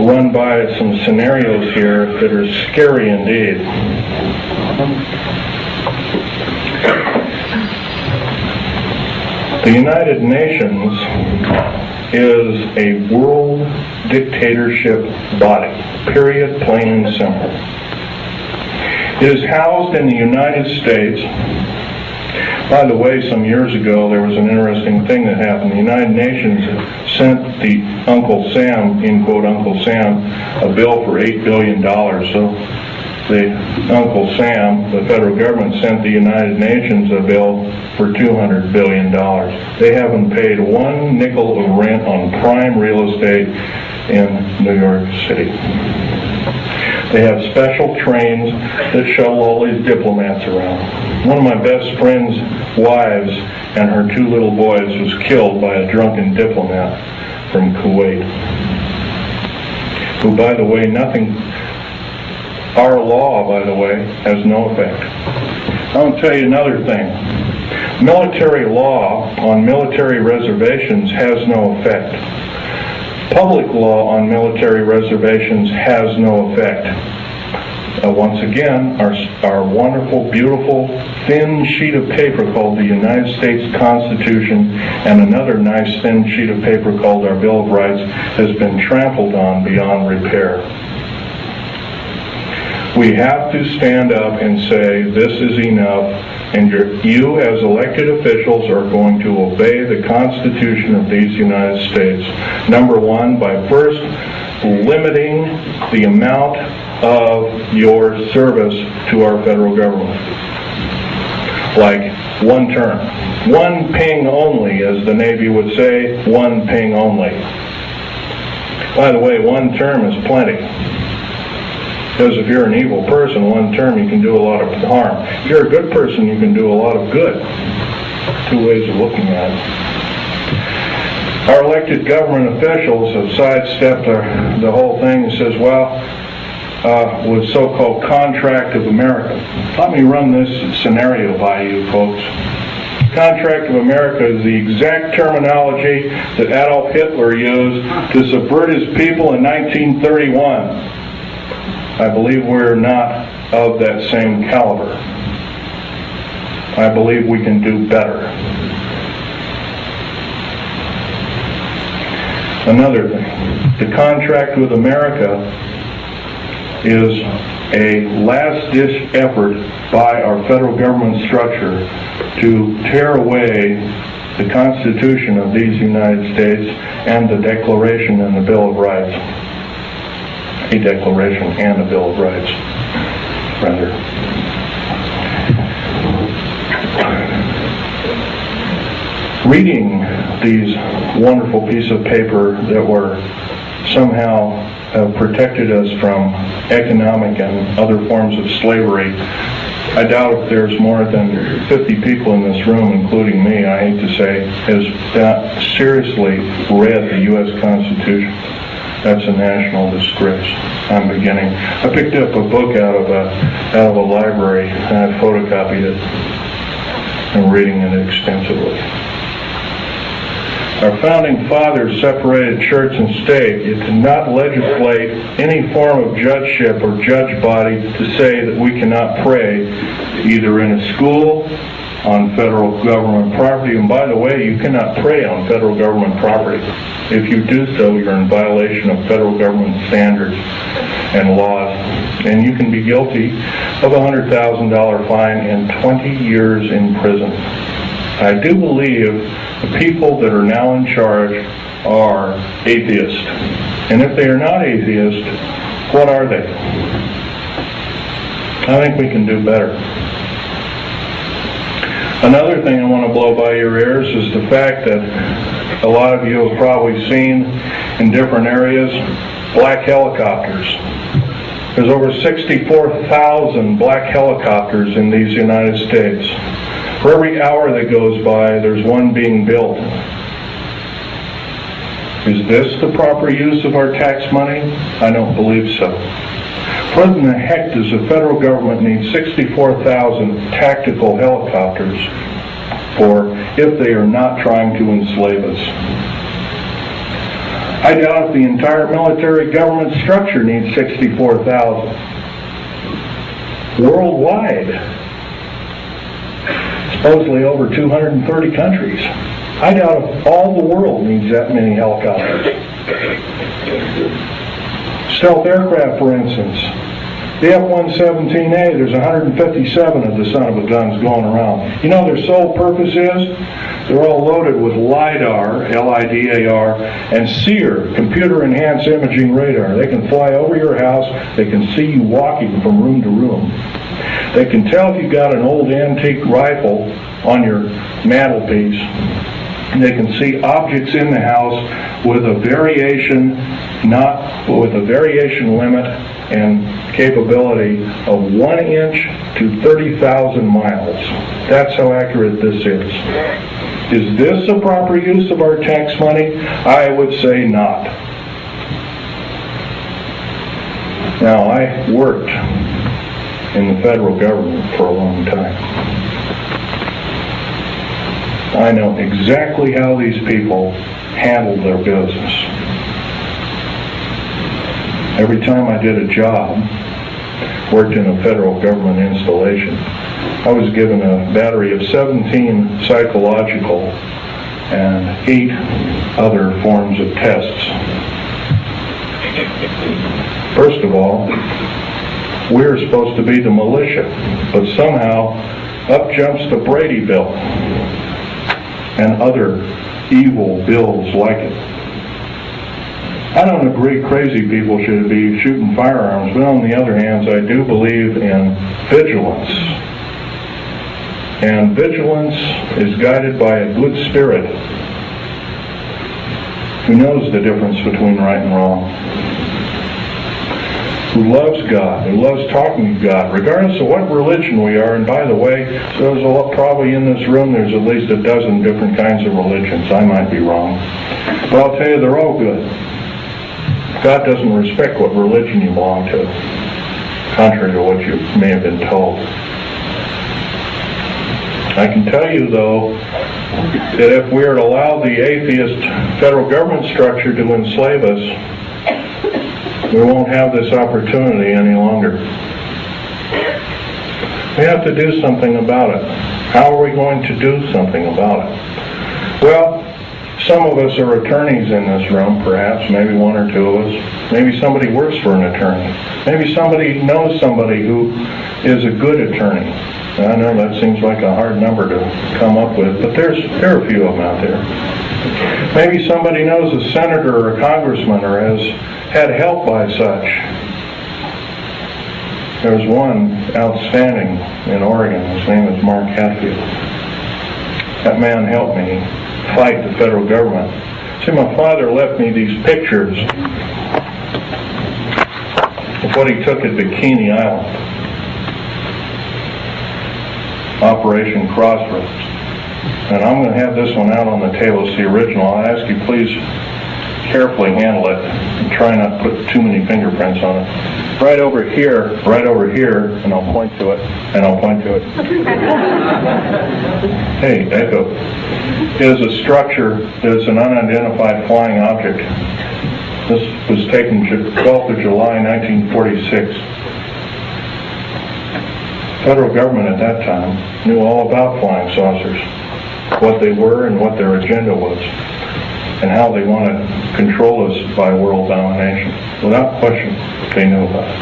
run by some scenarios here that are scary indeed. The United Nations is a world dictatorship body, period, plain and simple. It is housed in the United States. By the way, some years ago, there was an interesting thing that happened. The United Nations sent the Uncle Sam, in quote, Uncle Sam, a bill for $8 billion. So the Uncle Sam, the federal government, sent the United Nations a bill for $200 billion. They haven't paid one nickel of rent on prime real estate in New York City. They have special trains that shuttle all these diplomats around. One of my best friend's wives and her 2 little boys was killed by a drunken diplomat. from Kuwait, who, by the way, our law, by the way, has no effect. I'll tell you another thing. Military law on military reservations has no effect. Public law on military reservations has no effect. Once again, our wonderful, beautiful, thin sheet of paper called the United States Constitution and another nice thin sheet of paper called our Bill of Rights has been trampled on beyond repair. We have to stand up and say, this is enough, and you as elected officials are going to obey the Constitution of these United States. Number one, by first limiting the amount of your service to our federal government. Like one term. One ping only, as the Navy would say, one ping only. By the way, one term is plenty. Because if you're an evil person, one term you can do a lot of harm. If you're a good person, you can do a lot of good. Two ways of looking at it. Our elected government officials have sidestepped the whole thing and says, well, with so-called Contract of America. Let me run this scenario by you, folks. Contract of America is the exact terminology that Adolf Hitler used to subvert his people in 1931. I believe we're not of that same caliber. I believe we can do better. Another thing, the contract with America is a last-ditch effort by our federal government structure to tear away the Constitution of these United States and the Declaration and the Bill of Rights. A Declaration and a Bill of Rights, rather. Reading these wonderful pieces of paper that were somehow protected us from economic and other forms of slavery, I doubt if there's more than 50 people in this room, including me, I hate to say, has seriously read the U.S. Constitution. That's a national disgrace. I'm beginning. I picked up a book out of a library and I photocopied it. I'm reading it extensively. Our founding fathers separated church and state. You cannot legislate any form of judgeship or judge body to say that we cannot pray either in a school, on federal government property, and by the way, you cannot pray on federal government property. If you do so, you're in violation of federal government standards and laws, and you can be guilty of a $100,000 fine and 20 years in prison. I do believe the people that are now in charge are atheists, and if they are not atheists, what are they? I think we can do better. Another thing I want to blow by your ears is the fact that a lot of you have probably seen in different areas black helicopters. There's over 64,000 black helicopters in these United States. For every hour that goes by, there's one being built. Is this the proper use of our tax money? I don't believe so. What in the heck does the federal government need 64,000 tactical helicopters for if they are not trying to enslave us? I doubt if the entire military government structure needs 64,000. Worldwide, supposedly over 230 countries. I doubt if all the world needs that many helicopters. Stealth aircraft, for instance. The F-117A, there's 157 of the son of a guns going around. You know their sole purpose is? They're all loaded with LIDAR, L-I-D-A-R, and SEER, computer-enhanced imaging radar. They can fly over your house. They can see you walking from room to room. They can tell if you've got an old antique rifle on your mantelpiece. They can see objects in the house with a variation limit and capability of 1 inch to 30,000 miles. That's how accurate this is. Is this a proper use of our tax money? I would say not. Now, I worked in the federal government for a long time. I know exactly how these people handle their business. Every time I did a job, worked in a federal government installation, I was given a battery of 17 psychological and 8 other forms of tests. First of all, we're supposed to be the militia, but somehow up jumps the Brady Bill and other evil bills like it. I don't agree crazy people should be shooting firearms, but on the other hand, I do believe in vigilance. And vigilance is guided by a good spirit who knows the difference between right and wrong, who loves God, who loves talking to God, regardless of what religion we are. And by the way, there's probably in this room, there's at least a dozen different kinds of religions. I might be wrong. But I'll tell you, they're all good. God doesn't respect what religion you belong to, contrary to what you may have been told. I can tell you, though, that if we are to allow the atheist federal government structure to enslave us, we won't have this opportunity any longer. We have to do something about it. How are we going to do something about it? Well, some of us are attorneys in this room, perhaps, maybe 1 or 2 of us. Maybe somebody works for an attorney. Maybe somebody knows somebody who is a good attorney. I know that seems like a hard number to come up with, but there are a few of them out there. Maybe somebody knows a senator or a congressman or has had help by such. There's one outstanding in Oregon. His name is Mark Hatfield. That man helped me fight the federal government. See, my father left me these pictures of what he took at Bikini Island. Operation Crossroads. And I'm going to have this one out on the table. It's the original. I ask you please carefully handle it and try not to put too many fingerprints on it. Right over here, and I'll point to it, Hey, Echo, is a structure that's an unidentified flying object. This was taken 12th of July, 1946. Federal government at that time knew all about flying saucers, what they were and what their agenda was, and how they wanted to control us by world domination. Without question, they knew about it.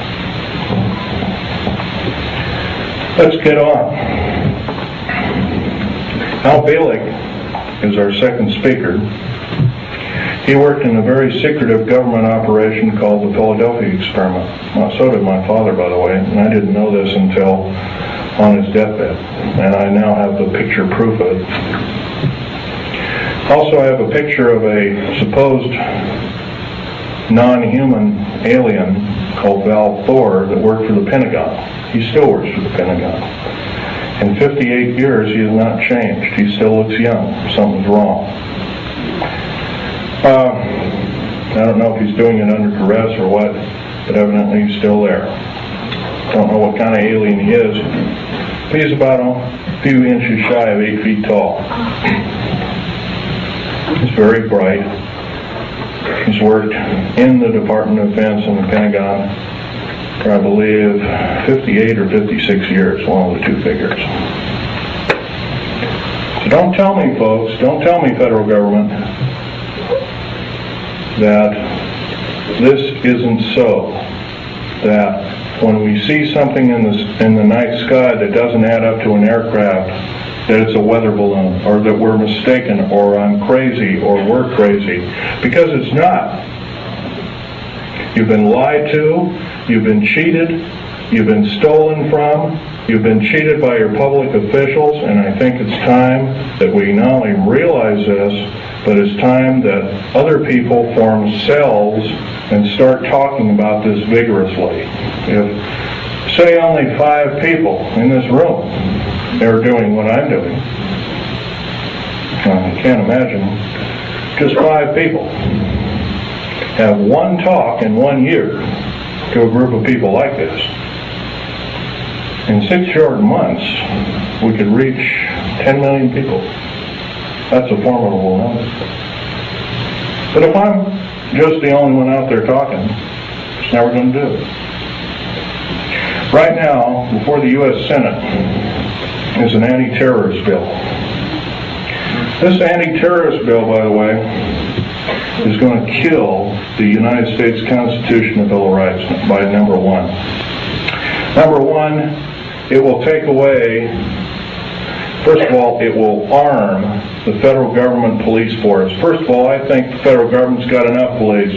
Let's get on. Al Bielek is our second speaker. He worked in a very secretive government operation called the Philadelphia Experiment. Well, so did my father, by the way, and I didn't know this until on his deathbed, and I now have the picture proof of it. Also, I have a picture of a supposed non-human alien called Val Thor that worked for the Pentagon. He still works for the Pentagon. In 58 years, he has not changed. He still looks young. Something's wrong. I don't know if he's doing it under duress or what, but evidently he's still there. Don't know what kind of alien he is. But he's about a few inches shy of 8 feet tall. He's very bright. He's worked in the Department of Defense and the Pentagon for, I believe, 58 or 56 years, one of the two figures. So don't tell me, folks, don't tell me, federal government, that this isn't so. That when we see something in the night sky that doesn't add up to an aircraft, that it's a weather balloon, or that we're mistaken, or I'm crazy, or we're crazy. Because it's not. You've been lied to, you've been cheated, you've been stolen from, you've been cheated by your public officials, and I think it's time that we not only realize this, but it's time that other people form cells and start talking about this vigorously. If, say, only 5 people in this room are doing what I'm doing, I can't imagine just 5 people have one talk in 1 year to a group of people like this. In 6 short months, we could reach 10 million people. That's a formidable number. But if I'm just the only one out there talking, it's never going to do it. Right now, before the U.S. Senate is an anti-terrorist bill. This anti-terrorist bill, by the way, is going to kill the United States Constitution and Bill of Rights by number 1. Number 1, it will take away, first of all, it will arm the federal government police force. First of all, I think the federal government's got enough police.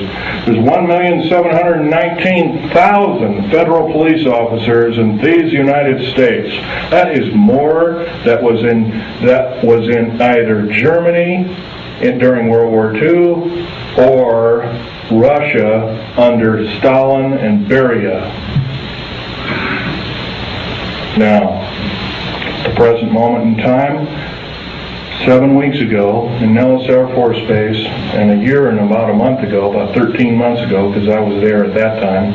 There's 1,719,000 federal police officers in these United States. That is more that was in either Germany during World War II or Russia under Stalin and Beria. Now, at the present moment in time, 7 weeks ago in Nellis Air Force Base, and a year and about a month ago, about 13 months ago, because I was there at that time,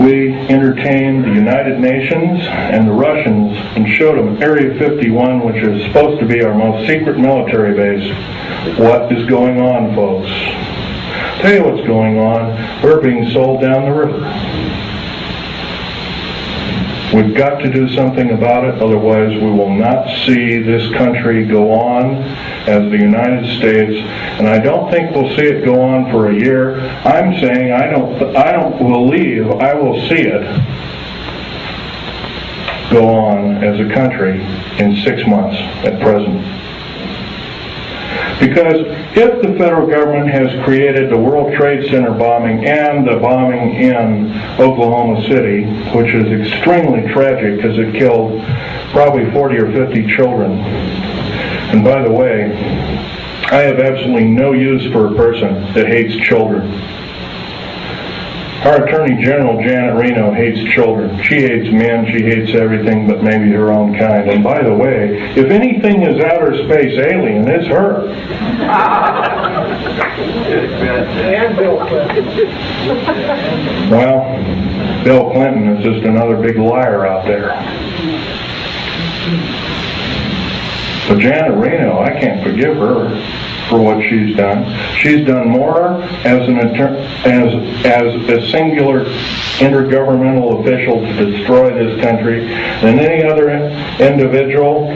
we entertained the United Nations and the Russians and showed them Area 51, which is supposed to be our most secret military base. What is going on, folks? Tell you what's going on. We're being sold down the river. We've got to do something about it, otherwise we will not see this country go on as the United States, and I don't think we'll see it go on for a year. I'm saying I don't believe I will see it go on as a country in 6 months at present. Because if the federal government has created the World Trade Center bombing and the bombing in Oklahoma City, which is extremely tragic because it killed probably 40 or 50 children. And by the way, I have absolutely no use for a person that hates children. Our Attorney General, Janet Reno, hates children. She hates men, she hates everything but maybe her own kind. And by the way, if anything is outer space alien, it's her. And Bill Clinton. Well, Bill Clinton is just another big liar out there. But Janet Reno, I can't forgive her for what she's done. She's done more as a singular intergovernmental official to destroy this country than any other individual,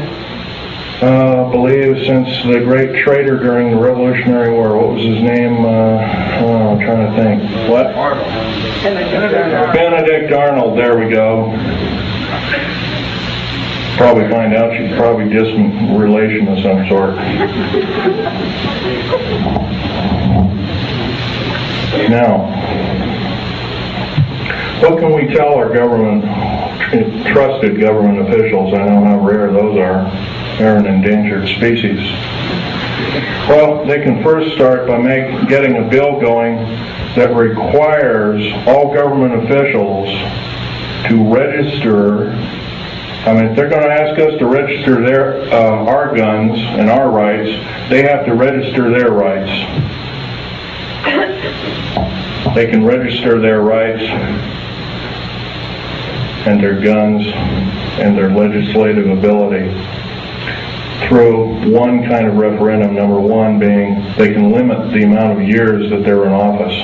I believe, since the great traitor during the Revolutionary War. What was his name? I'm trying to think. What? Arnold. Benedict Arnold. There we go. Probably find out she's probably distant relation of some sort. Now, what can we tell our government, trusted government officials? I know how rare those are. They're an endangered species. Well, they can first start by getting a bill going that requires all government officials to register. I mean, if they're going to ask us to register our guns and our rights, they have to register their rights. They can register their rights and their guns and their legislative ability through one kind of referendum, number 1 being they can limit the amount of years that they're in office.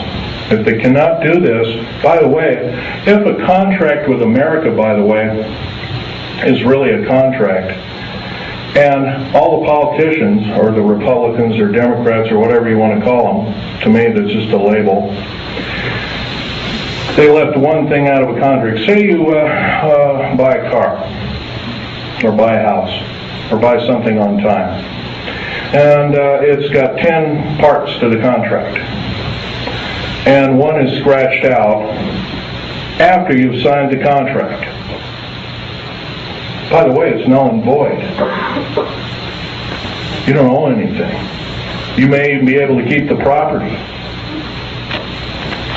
If they cannot do this, by the way, if a contract with America, by the way, is really a contract, and all the politicians, or the Republicans or Democrats or whatever you want to call them, to me that's just a label, they left one thing out of a contract. Say you buy a car, or buy a house, or buy something on time, and it's got 10 parts to the contract, and one is scratched out after you've signed the contract. By the way, it's null and void. You don't own anything. You may even be able to keep the property.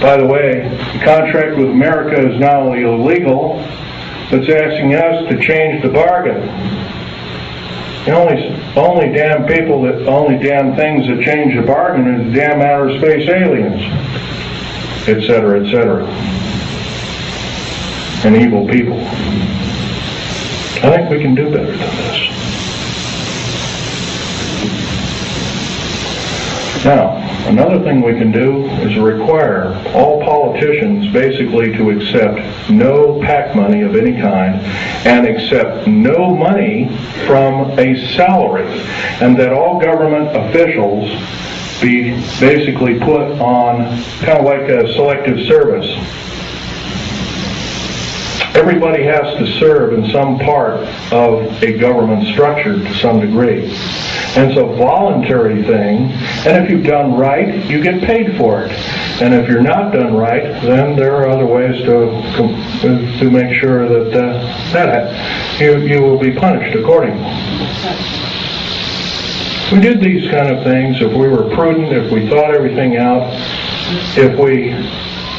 By the way, the contract with America is not only illegal, but it's asking us to change the bargain. The only damn people that, only damn things that change the bargain are the damn outer space aliens, etc., etc., and evil people. I think we can do better than this. Now, another thing we can do is require all politicians basically to accept no PAC money of any kind and accept no money from a salary, and that all government officials be basically put on kind of like a selective service. Everybody has to serve in some part of a government structure to some degree. And it's a voluntary thing, and if you've done right, you get paid for it. And if you're not done right, then there are other ways to make sure that you will be punished accordingly. If we did these kind of things, if we were prudent, if we thought everything out,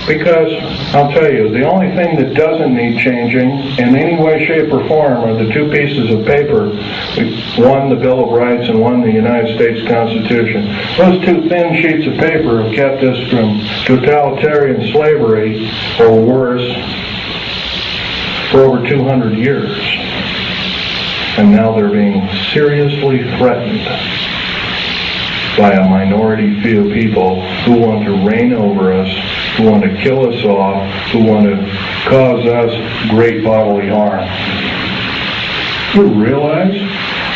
because I'll tell you, the only thing that doesn't need changing in any way, shape, or form are the two pieces of paper, one the Bill of Rights and one the United States Constitution. Those two thin sheets of paper have kept us from totalitarian slavery, or worse, for over 200 years. And now they're being seriously threatened by a minority few people who want to reign over us, who want to kill us off, who want to cause us great bodily harm. You realize,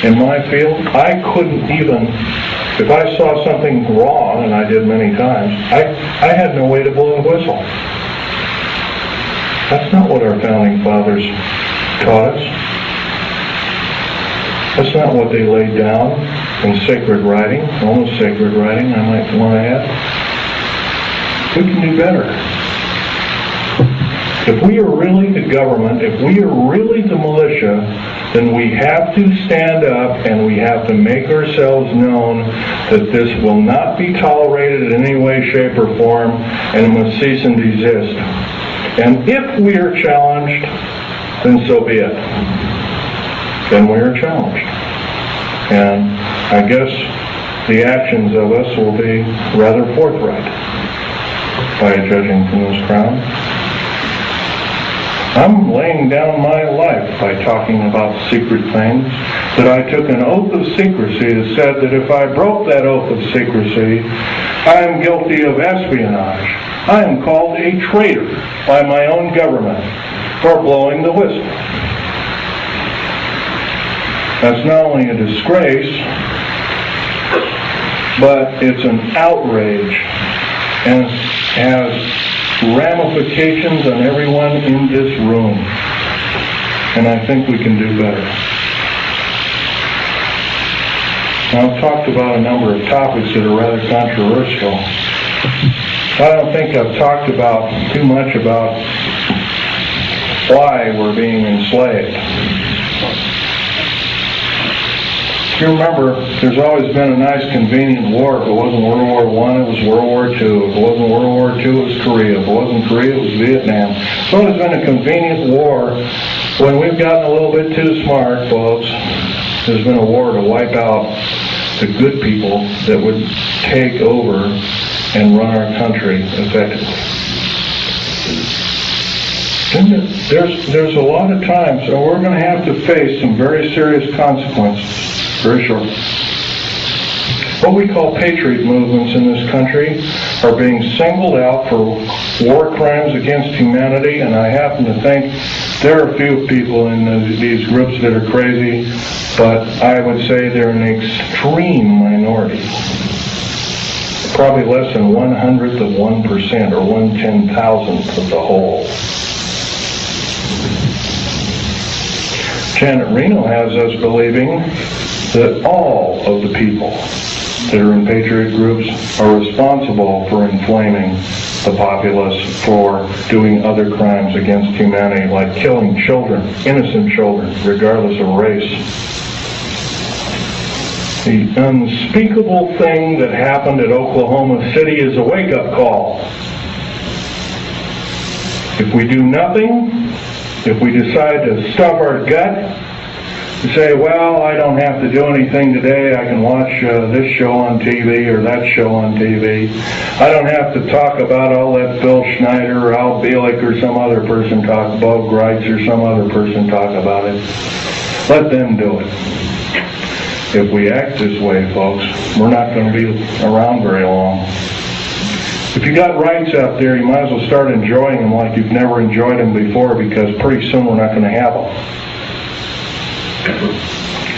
in my field, I couldn't even, if I saw something wrong, and I did many times, I had no way to blow a whistle. That's not what our founding fathers taught us. That's not what they laid down in sacred writing, almost sacred writing, I might want to add. We can do better. If we are really the government, if we are really the militia, then we have to stand up and we have to make ourselves known that this will not be tolerated in any way, shape, or form, and it must cease and desist. And if we are challenged, then so be it. Then we are challenged. And I guess the actions of us will be rather forthright, by judging from this crowd. I'm laying down my life by talking about secret things, that I took an oath of secrecy that said that if I broke that oath of secrecy, I am guilty of espionage. I am called a traitor by my own government for blowing the whistle. That's not only a disgrace, but it's an outrage and has ramifications on everyone in this room. And I think we can do better. Now, I've talked about a number of topics that are rather controversial. I don't think I've talked about too much about why we're being enslaved. If you remember, there's always been a nice convenient war. If it wasn't World War I, it was World War II. If it wasn't World War II, it was Korea. If it wasn't Korea, it was Vietnam. So it's been a convenient war. When we've gotten a little bit too smart, folks, there's been a war to wipe out the good people that would take over and run our country effectively. There's a lot of times, so we're going to have to face some very serious consequences. Very short. What we call patriot movements in this country are being singled out for war crimes against humanity, and I happen to think there are a few people in these groups that are crazy, but I would say they're an extreme minority. Probably less than 1/100th of 1% or 1/10,000th of the whole. Janet Reno has us believing that all of the people that are in patriot groups are responsible for inflaming the populace, for doing other crimes against humanity, like killing children, innocent children, regardless of race. The unspeakable thing that happened at Oklahoma City is a wake-up call. If we do nothing, if we decide to stuff our gut, You say, well, I don't have to do anything today. I can watch this show on TV or that show on TV. I don't have to talk about all that Phil Schneider or Al Bielek or some other person talk about, Greitz or some other person talk about it. Let them do it. If we act this way, folks, we're not going to be around very long. If you got rights out there, you might as well start enjoying them like you've never enjoyed them before, because pretty soon we're not going to have them.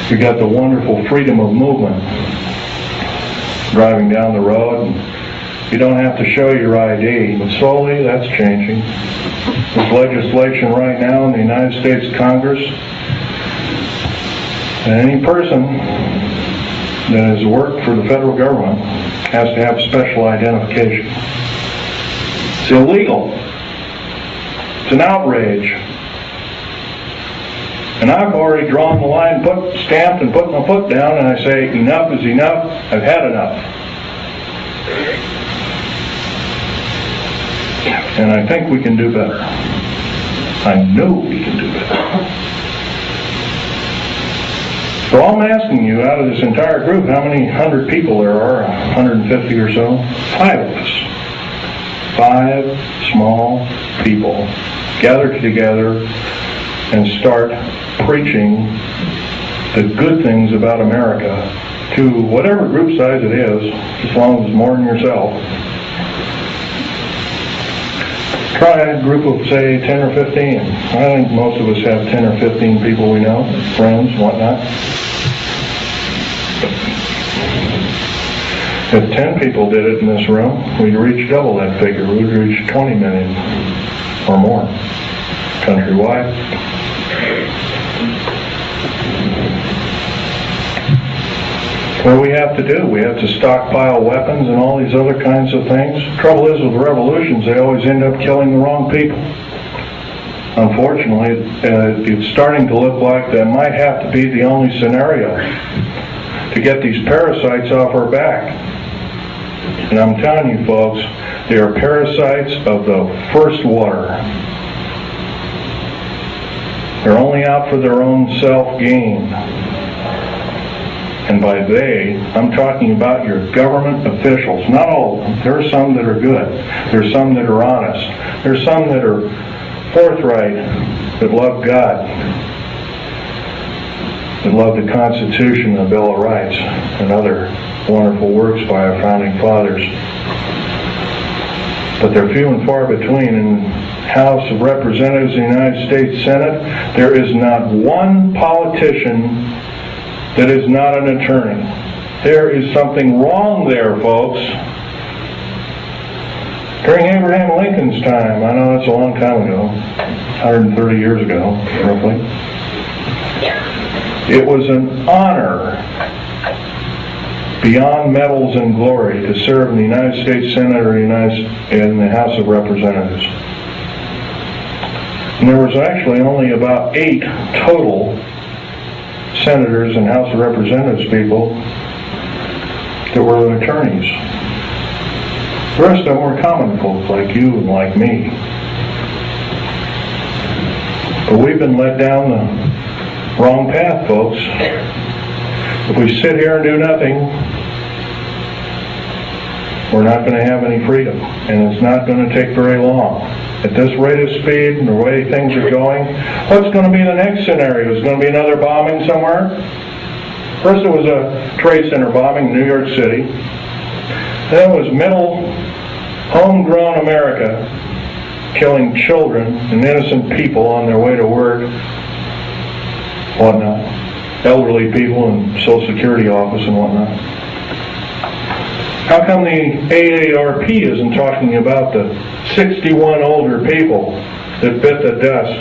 You got the wonderful freedom of movement. Driving down the road, and you don't have to show your ID, but slowly that's changing. There's legislation right now in the United States Congress that any person that has worked for the federal government has to have special identification. It's illegal. It's an outrage. And I've already drawn the line, stamped and put my foot down, and I say, enough is enough. I've had enough. And I think we can do better. I know we can do better. So I'm asking you, out of this entire group, how many hundred people there are? 150 or so? 5 of us. 5 small people gathered together and start preaching the good things about America to whatever group size it is, as long as it's more than yourself. Try a group of, say, 10 or 15. I think most of us have 10 or 15 people we know, friends, whatnot. If 10 people did it in this room, we'd reach double that figure. We'd reach 20 million or more countrywide. What do we have to do? We have to stockpile weapons and all these other kinds of things. Trouble is with revolutions, they always end up killing the wrong people. Unfortunately, it's starting to look like that might have to be the only scenario to get these parasites off our back. And I'm telling you, folks, they are parasites of the first water. They're only out for their own self-gain. And by they, I'm talking about your government officials. Not all of them. There are some that are good. There are some that are honest. There are some that are forthright, that love God, that love the Constitution and the Bill of Rights, and other wonderful works by our founding fathers. But they're few and far between. In the House of Representatives in the United States Senate, there is not one politician that is not an attorney. There is something wrong there, folks. During Abraham Lincoln's time, I know that's a long time ago, 130 years ago, roughly, it was an honor beyond medals and glory to serve in the United States Senate or in the House of Representatives. And there was actually only about 8 total senators and House of Representatives people that were attorneys. The rest of them were common folks like you and like me. But we've been led down the wrong path, folks. If we sit here and do nothing, we're not going to have any freedom, and it's not going to take very long. At this rate of speed and the way things are going, what's going to be the next scenario? Is it going to be another bombing somewhere? First it was a trade center bombing in New York City. Then it was middle, homegrown America killing children and innocent people on their way to work, whatnot. Elderly people in Social Security office and whatnot. How come the AARP isn't talking about the 61 older people that bit the dust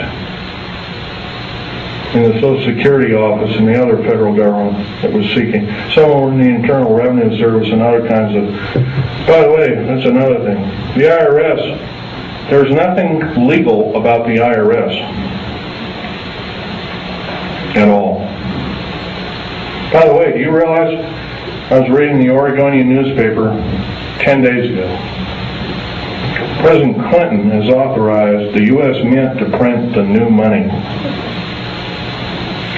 in the Social Security office and the other federal government that was seeking? Some were in the Internal Revenue Service and other kinds of... By the way, that's another thing. The IRS, there's nothing legal about the IRS at all. By the way, do you realize, I was reading the Oregonian newspaper 10 days ago. President Clinton has authorized the U.S. Mint to print the new money.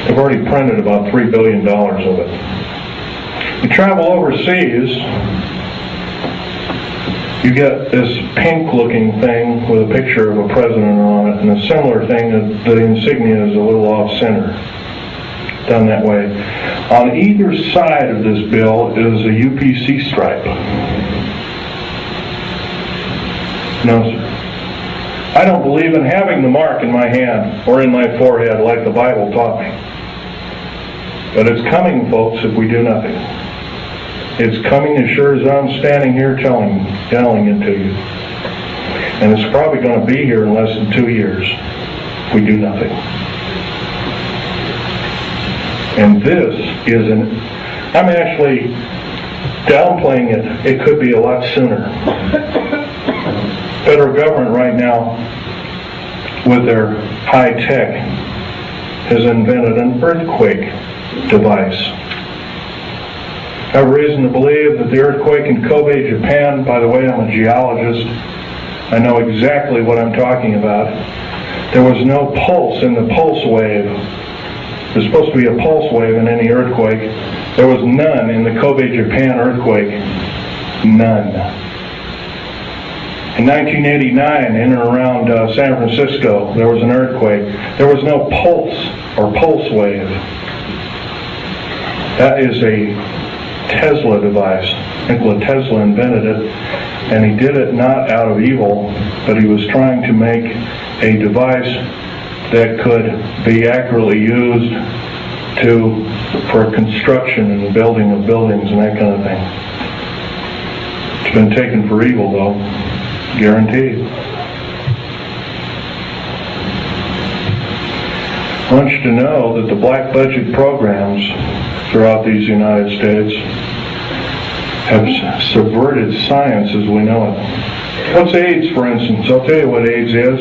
They've already printed about $3 billion of it. You travel overseas, you get this pink-looking thing with a picture of a president on it, and a similar thing that the insignia is a little off-center, done that way. On either side of this bill is a UPC stripe. No, sir. I don't believe in having the mark in my hand or in my forehead like the Bible taught me. But it's coming, folks, if we do nothing. It's coming as sure as I'm standing here telling it to you. And it's probably going to be here in less than 2 years if we do nothing. And this is I'm actually downplaying it. It could be a lot sooner. Federal government right now, with their high tech, has invented an earthquake device. I have reason to believe that the earthquake in Kobe, Japan, by the way, I'm a geologist, I know exactly what I'm talking about. There was no pulse in the pulse wave. There's supposed to be a pulse wave in any earthquake. There was none in the Kobe, Japan earthquake. None. In 1989, in and around San Francisco, there was an earthquake. There was no pulse or pulse wave. That is a Tesla device. Nikola Tesla invented it, and he did it not out of evil, but he was trying to make a device that could be accurately used for construction and building of buildings and that kind of thing. It's been taken for evil, though. Guaranteed. I want you to know that the black budget programs throughout these United States have subverted science as we know it. What's AIDS, for instance? I'll tell you what AIDS is.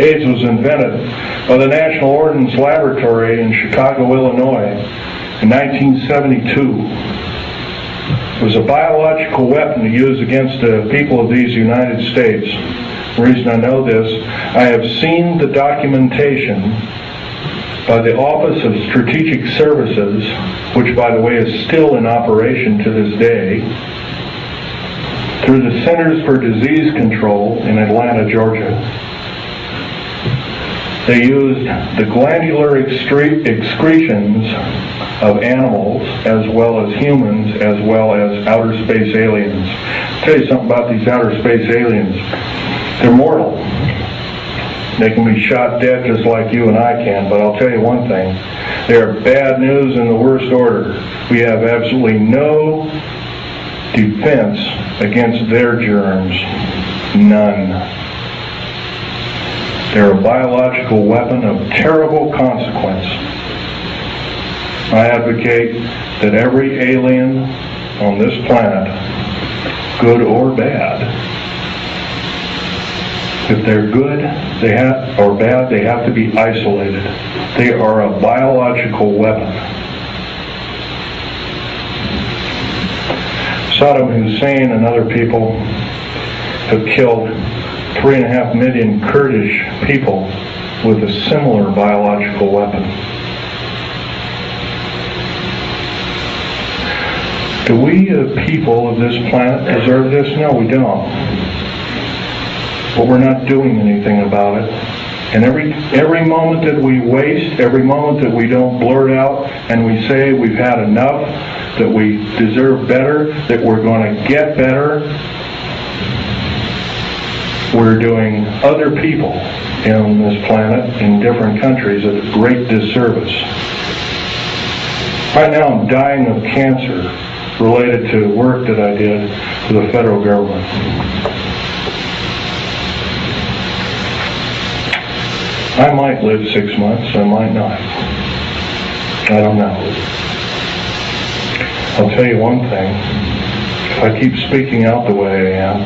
AIDS was invented by the National Ordnance Laboratory in Chicago, Illinois in 1972. It was a biological weapon to use against the people of these United States. The reason I know this, I have seen the documentation by the Office of Strategic Services, which, by the way, is still in operation to this day, through the Centers for Disease Control in Atlanta, Georgia. They used the glandular excretions of animals, as well as humans, as well as outer space aliens. I'll tell you something about these outer space aliens. They're mortal. They can be shot dead just like you and I can, but I'll tell you one thing. They're bad news in the worst order. We have absolutely no defense against their germs. None. They're a biological weapon of terrible consequence. I advocate that every alien on this planet, good or bad, if they're good or bad, they have to be isolated. They are a biological weapon. Saddam Hussein and other people have killed 3.5 million Kurdish people with a similar biological weapon. Do we, the people of this planet, deserve this? No, we don't. But we're not doing anything about it. And every moment that we waste, every moment that we don't blurt out and we say we've had enough, that we deserve better, that we're going to get better, we're doing other people in this planet, in different countries, a great disservice. Right now I'm dying of cancer related to work that I did for the federal government. I might live 6 months, I might not. I don't know. I'll tell you one thing. If I keep speaking out the way I am,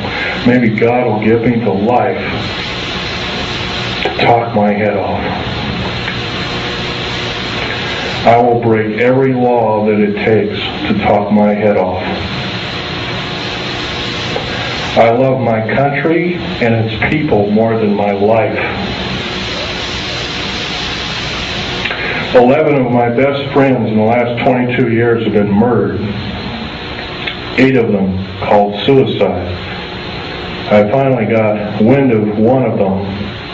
maybe God will give me the life to talk my head off. I will break every law that it takes to talk my head off. I love my country and its people more than my life. 11 of my best friends in the last 22 years have been murdered. 8 of them called suicide. I finally got wind of one of them.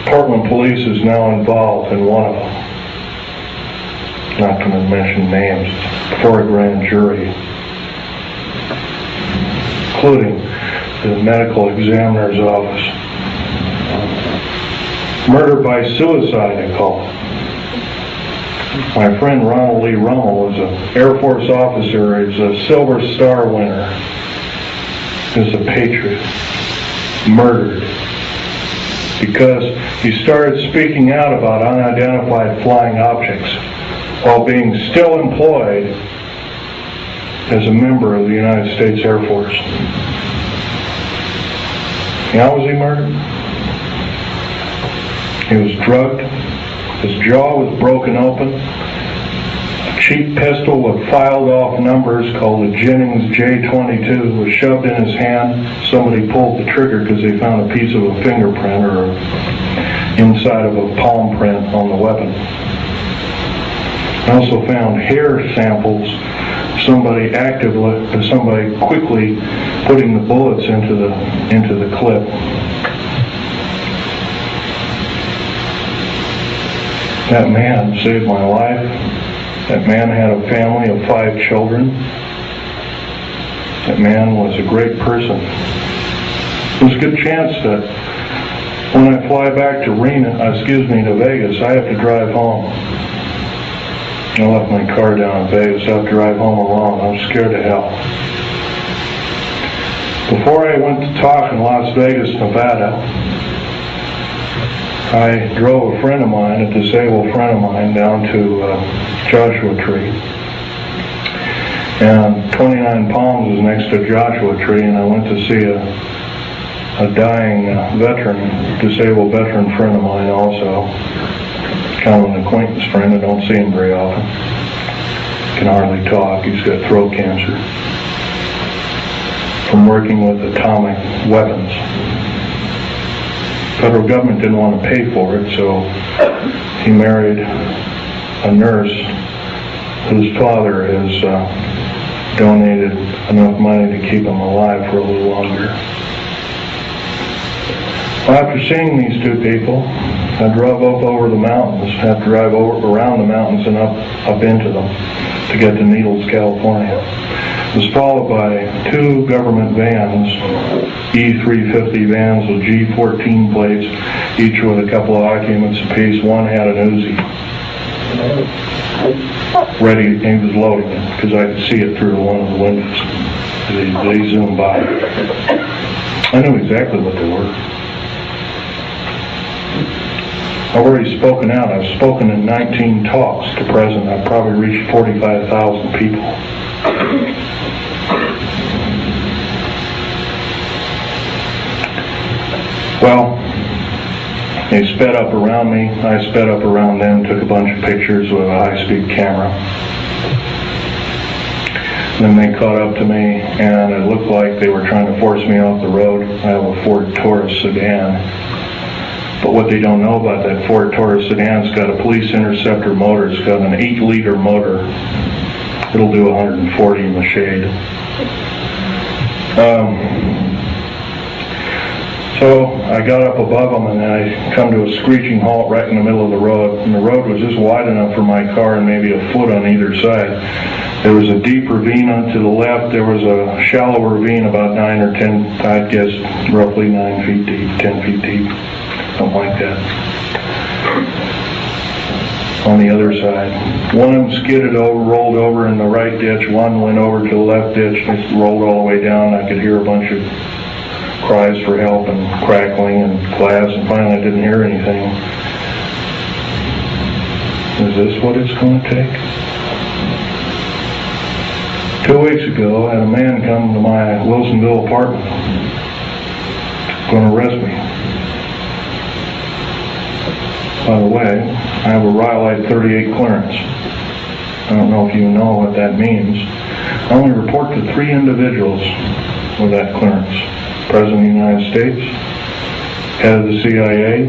Portland police is now involved in one of them. Not going to mention names. Before a grand jury, including the medical examiner's office. Murder by suicide, I call it. My friend Ronald Lee Rummel was an Air Force officer. He's a Silver Star winner. He's a patriot. Murdered because he started speaking out about unidentified flying objects while being still employed as a member of the United States Air Force. How was he murdered? He was drugged. His jaw was broken open. A cheap pistol with filed off numbers called a Jennings J22 was shoved in his hand. Somebody pulled the trigger because they found a piece of a fingerprint or inside of a palm print on the weapon. I also found hair samples. Somebody quickly putting the bullets into the clip. That man saved my life. That man had a family of 5 children. That man was a great person. There's a good chance that when I fly back to Vegas, I have to drive home. I left my car down in Vegas. I have to drive home alone. I'm scared to hell. Before I went to talk in Las Vegas, Nevada, I drove a friend of mine, a disabled friend of mine, down to Joshua Tree. And 29 Palms is next to Joshua Tree, and I went to see a dying disabled veteran friend of mine also. Kind of an acquaintance friend. I don't see him very often. Can hardly talk. He's got throat cancer from working with atomic weapons. Federal government didn't want to pay for it, so he married a nurse whose father has donated enough money to keep him alive for a little longer. Well, after seeing these 2 people, I drove up over the mountains. I had to drive around the mountains and up into them to get to Needles, California. It was followed by 2 government vans, E350 vans with G14 plates, each with a couple of occupants apiece. One had an Uzi. Ready, he was loading it, because I could see it through one of the windows. They zoomed by. I knew exactly what they were. I've already spoken out. I've spoken in 19 talks to present. I've probably reached 45,000 people. Well, they sped up around me. I sped up around them, took a bunch of pictures with a high-speed camera. Then they caught up to me, and it looked like they were trying to force me off the road. I have a Ford Taurus sedan. But what they don't know about that Ford Taurus sedan, it's got a police interceptor motor. It's got an 8-liter motor. It'll do 140 in the shade. So I got up above them, and I come to a screeching halt right in the middle of the road. And the road was just wide enough for my car and maybe a foot on either side. There was a deep ravine to the left. There was a shallow ravine about 9 or 10, I'd guess roughly 9 feet deep, 10 feet deep. Something like that. On the other side. One of them skidded over, rolled over in the right ditch. One went over to the left ditch and rolled all the way down. I could hear a bunch of cries for help and crackling and glass, and finally I didn't hear anything. Is this what it's going to take? 2 weeks ago, I had a man come to my Wilsonville apartment. Going to arrest me. By the way, I have a Rhyolite 38 clearance. I don't know if you know what that means. I only report to 3 individuals with that clearance. President of the United States, head of the CIA,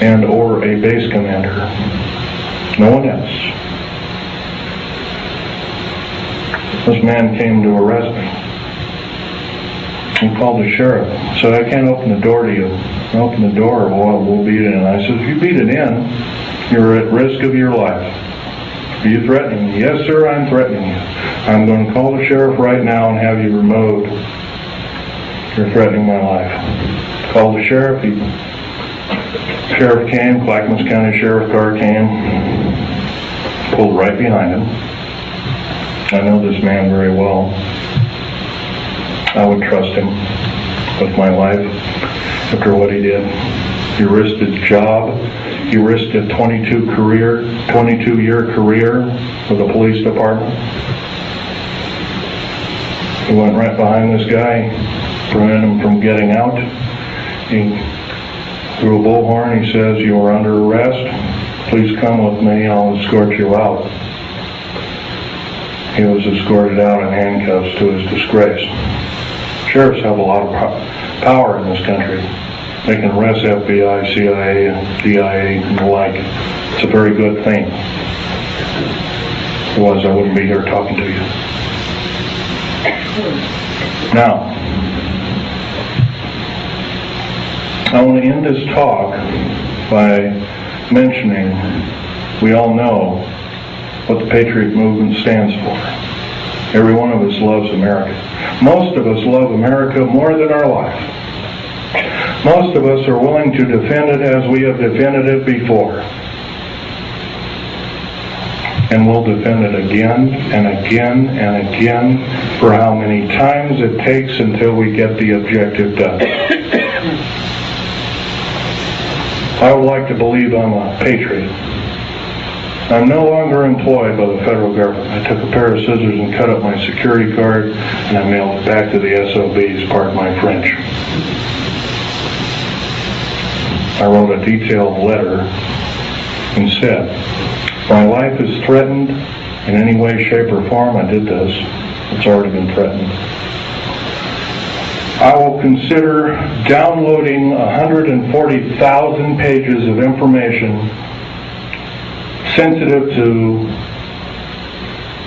and or a base commander. No one else. This man came to arrest me. He called the sheriff, said, I can't open the door to you. Open the door or we'll beat it in. I said, if you beat it in, you're at risk of your life. Are you threatening me? Yes, sir, I'm threatening you. I'm going to call the sheriff right now and have you removed. You're threatening my life. Called the sheriff. Sheriff came, Clackamas County Sheriff car came, pulled right behind him. I know this man very well. I would trust him with my life after what he did. He risked his job. He risked a 22-year career with the police department. He went right behind this guy, prevented him from getting out. He threw a bullhorn. He says, you are under arrest. Please come with me. I'll escort you out. He was escorted out in handcuffs to his disgrace. Sheriffs have a lot of power in this country. They can arrest FBI, CIA, DIA, and the like. It's a very good thing. Otherwise, I wouldn't be here talking to you. Now, I want to end this talk by mentioning we all know what the Patriot Movement stands for. Every one of us loves America. Most of us love America more than our life. Most of us are willing to defend it as we have defended it before. And we'll defend it again and again and again for how many times it takes until we get the objective done. I would like to believe I'm a patriot. I'm no longer employed by the federal government. I took a pair of scissors and cut up my security card, and I mailed it back to the SOBs, pardon my French. I wrote a detailed letter and said, my life is threatened in any way, shape, or form. I did this. It's already been threatened. I will consider downloading 140,000 pages of information sensitive to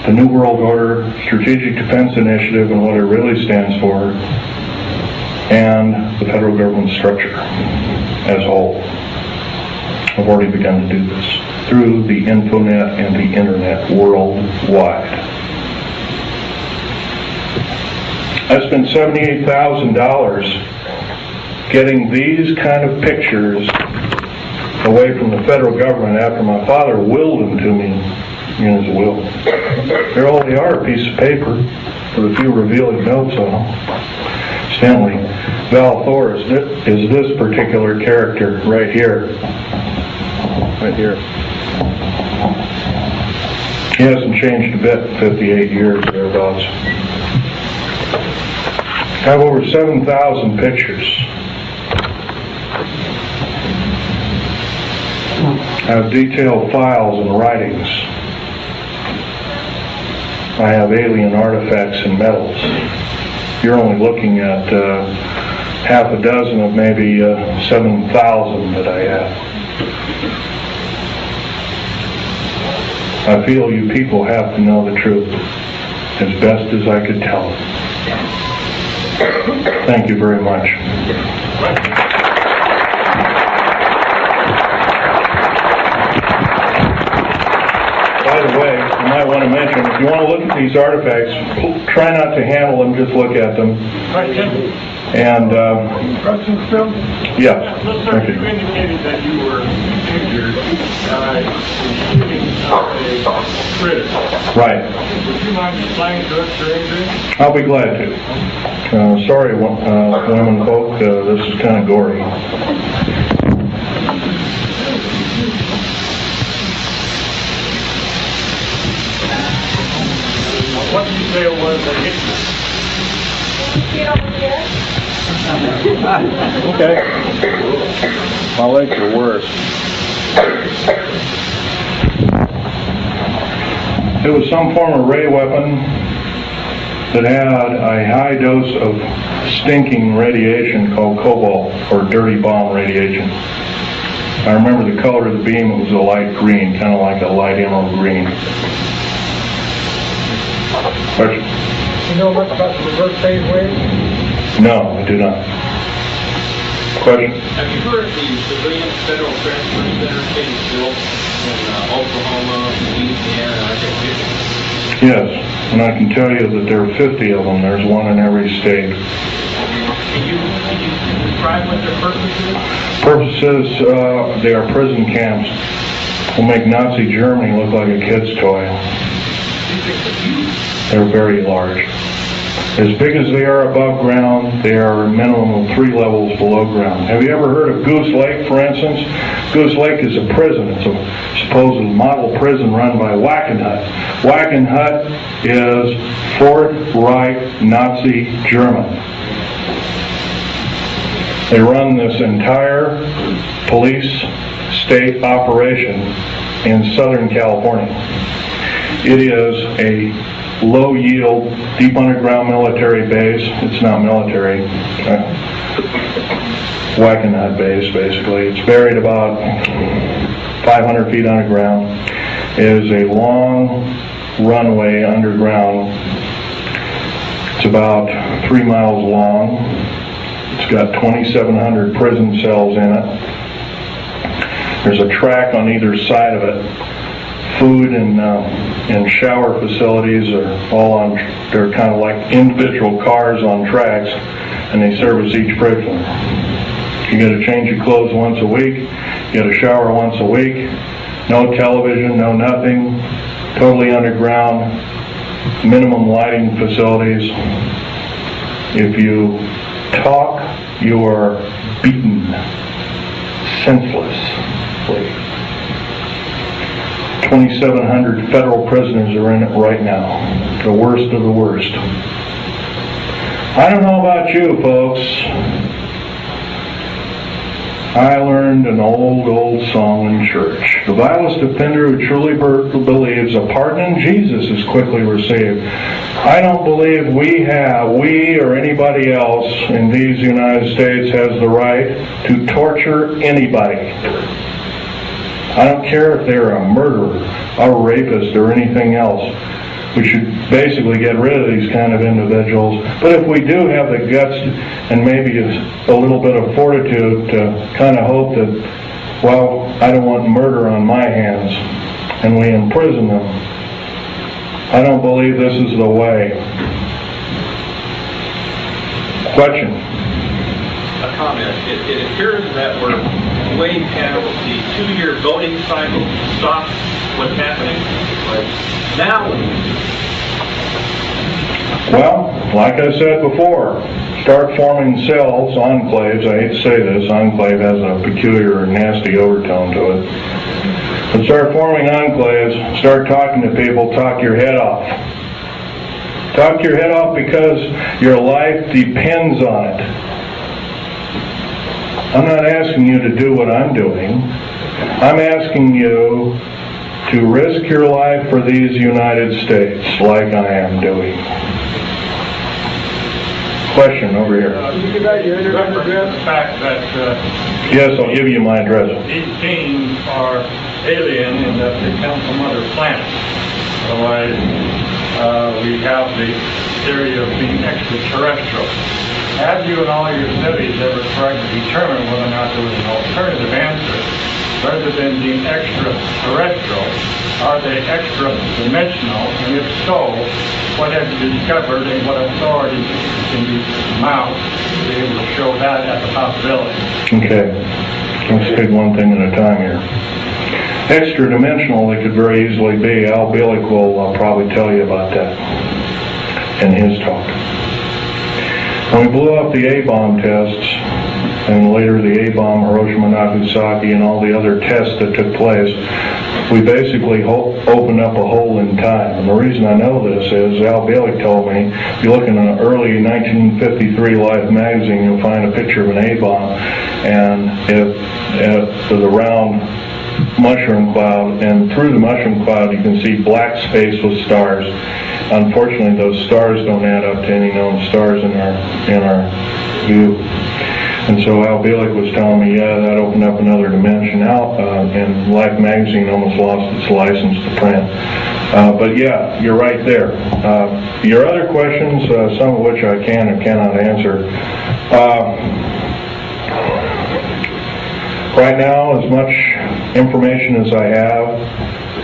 the New World Order, Strategic Defense Initiative, and what it really stands for, and the federal government structure as a whole. I've already begun to do this through the Infonet and the Internet worldwide. I spent $78,000 getting these kind of pictures away from the federal government after my father willed them to me in his will. There all they are, a piece of paper with a few revealing notes on them. Stanley, Val Thor is this particular character right here. Right here. He hasn't changed a bit in 58 years, thereabouts. I have over 7,000 pictures. I have detailed files and writings. I have alien artifacts and medals. You're only looking at half a dozen of maybe 7,000 that I have. I feel you people have to know the truth as best as I could tell it. Thank you very much. By the way, you might want to mention, if you want to look at these artifacts, try not to handle them, just look at them. And, Questions, Phil? yeah. Thank you. You indicated that you were injured by shooting a critter. Right. Would you mind explaining to us your injury? I'll be glad to. Sorry, women folk, this is kind of gory. What did you say it was that hit you? Okay. My legs are worse. It was some form of ray weapon that had a high dose of stinking radiation called cobalt, or dirty bomb radiation. I remember the color of the beam. It was a light green, kind of like a light emerald green. Question? You know much about the reverse phase wave? No, I do not. Question? Have you heard the civilian federal transfer center getting built in Oklahoma, Louisiana, and I think Michigan? Yes, and I can tell you that there are 50 of them. There's one in every state. Can you describe what their purpose is? Purposes, they are prison camps. Will make Nazi Germany look like a kid's toy. They're very large. As big as they are above ground, they are a minimum of 3 levels below ground. Have you ever heard of Goose Lake, for instance? Goose Lake is a prison. It's a supposed model prison run by Wackenhut. Wackenhut is Fourth Reich Nazi German. They run this entire police state operation in Southern California. It is a low-yield, deep underground military base. It's not military. Wackenhut base, basically. It's buried about 500 feet underground. It is a long runway underground. It's about 3 miles long. It's got 2,700 prison cells in it. There's a track on either side of it. Food and shower facilities are all on, they're kind of like individual cars on tracks, and they service each prisoner. You got to change your clothes once a week, you got to shower once a week, no television, no nothing, totally underground, minimum lighting facilities. If you talk, you are beaten senselessly. 2,700 federal prisoners are in it right now. The worst of the worst. I don't know about you, folks. I learned an old song in church. The vilest offender who truly believes a pardon in Jesus is quickly received. I don't believe we or anybody else in these United States has the right to torture anybody. I don't care if they're a murderer, a rapist, or anything else. We should basically get rid of these kind of individuals. But if we do have the guts and maybe a little bit of fortitude to kind of hope that, well, I don't want murder on my hands, and we imprison them, I don't believe this is the way. Question? A comment. It appears that we're way past the 2-year voting cycle to stop what's happening. Right now, well, like I said before, start forming cells, enclaves. I hate to say this, enclave has a peculiar, nasty overtone to it. But start forming enclaves, start talking to people, talk your head off. Talk your head off because your life depends on it. I'm not asking you to do what I'm doing. I'm asking you to risk your life for these United States like I am doing. Question over here. You give out your internet address? The fact that Yes, I'll give you my address. these beings are alien in that they come from other planets. Otherwise, we have the theory of being extraterrestrial. Have you in all your studies ever tried to determine whether or not there was an alternative answer? Rather than being extraterrestrial, are they extra-dimensional? And if so, what have you discovered and what authorities can you mount to be able to show that as a possibility? Okay. Let's take one thing at a time here. Extra-dimensional, they could very easily be. Al Bielek will probably tell you about that in his talk. When we blew up the A-bomb tests, and later the A-bomb, Hiroshima, Nagasaki, and all the other tests that took place, we basically opened up a hole in time. And the reason I know this is Al Bielek told me, if you look in an early 1953 Life magazine, you'll find a picture of an A-bomb, and it was a round mushroom cloud, and through the mushroom cloud you can see black space with stars. Unfortunately, those stars don't add up to any known stars in our view. And so Al Bielek was telling me, yeah, that opened up another dimension out, and Life magazine almost lost its license to print. But yeah, you're right there. Your other questions, some of which I can or cannot answer. Right now, as much information as I have,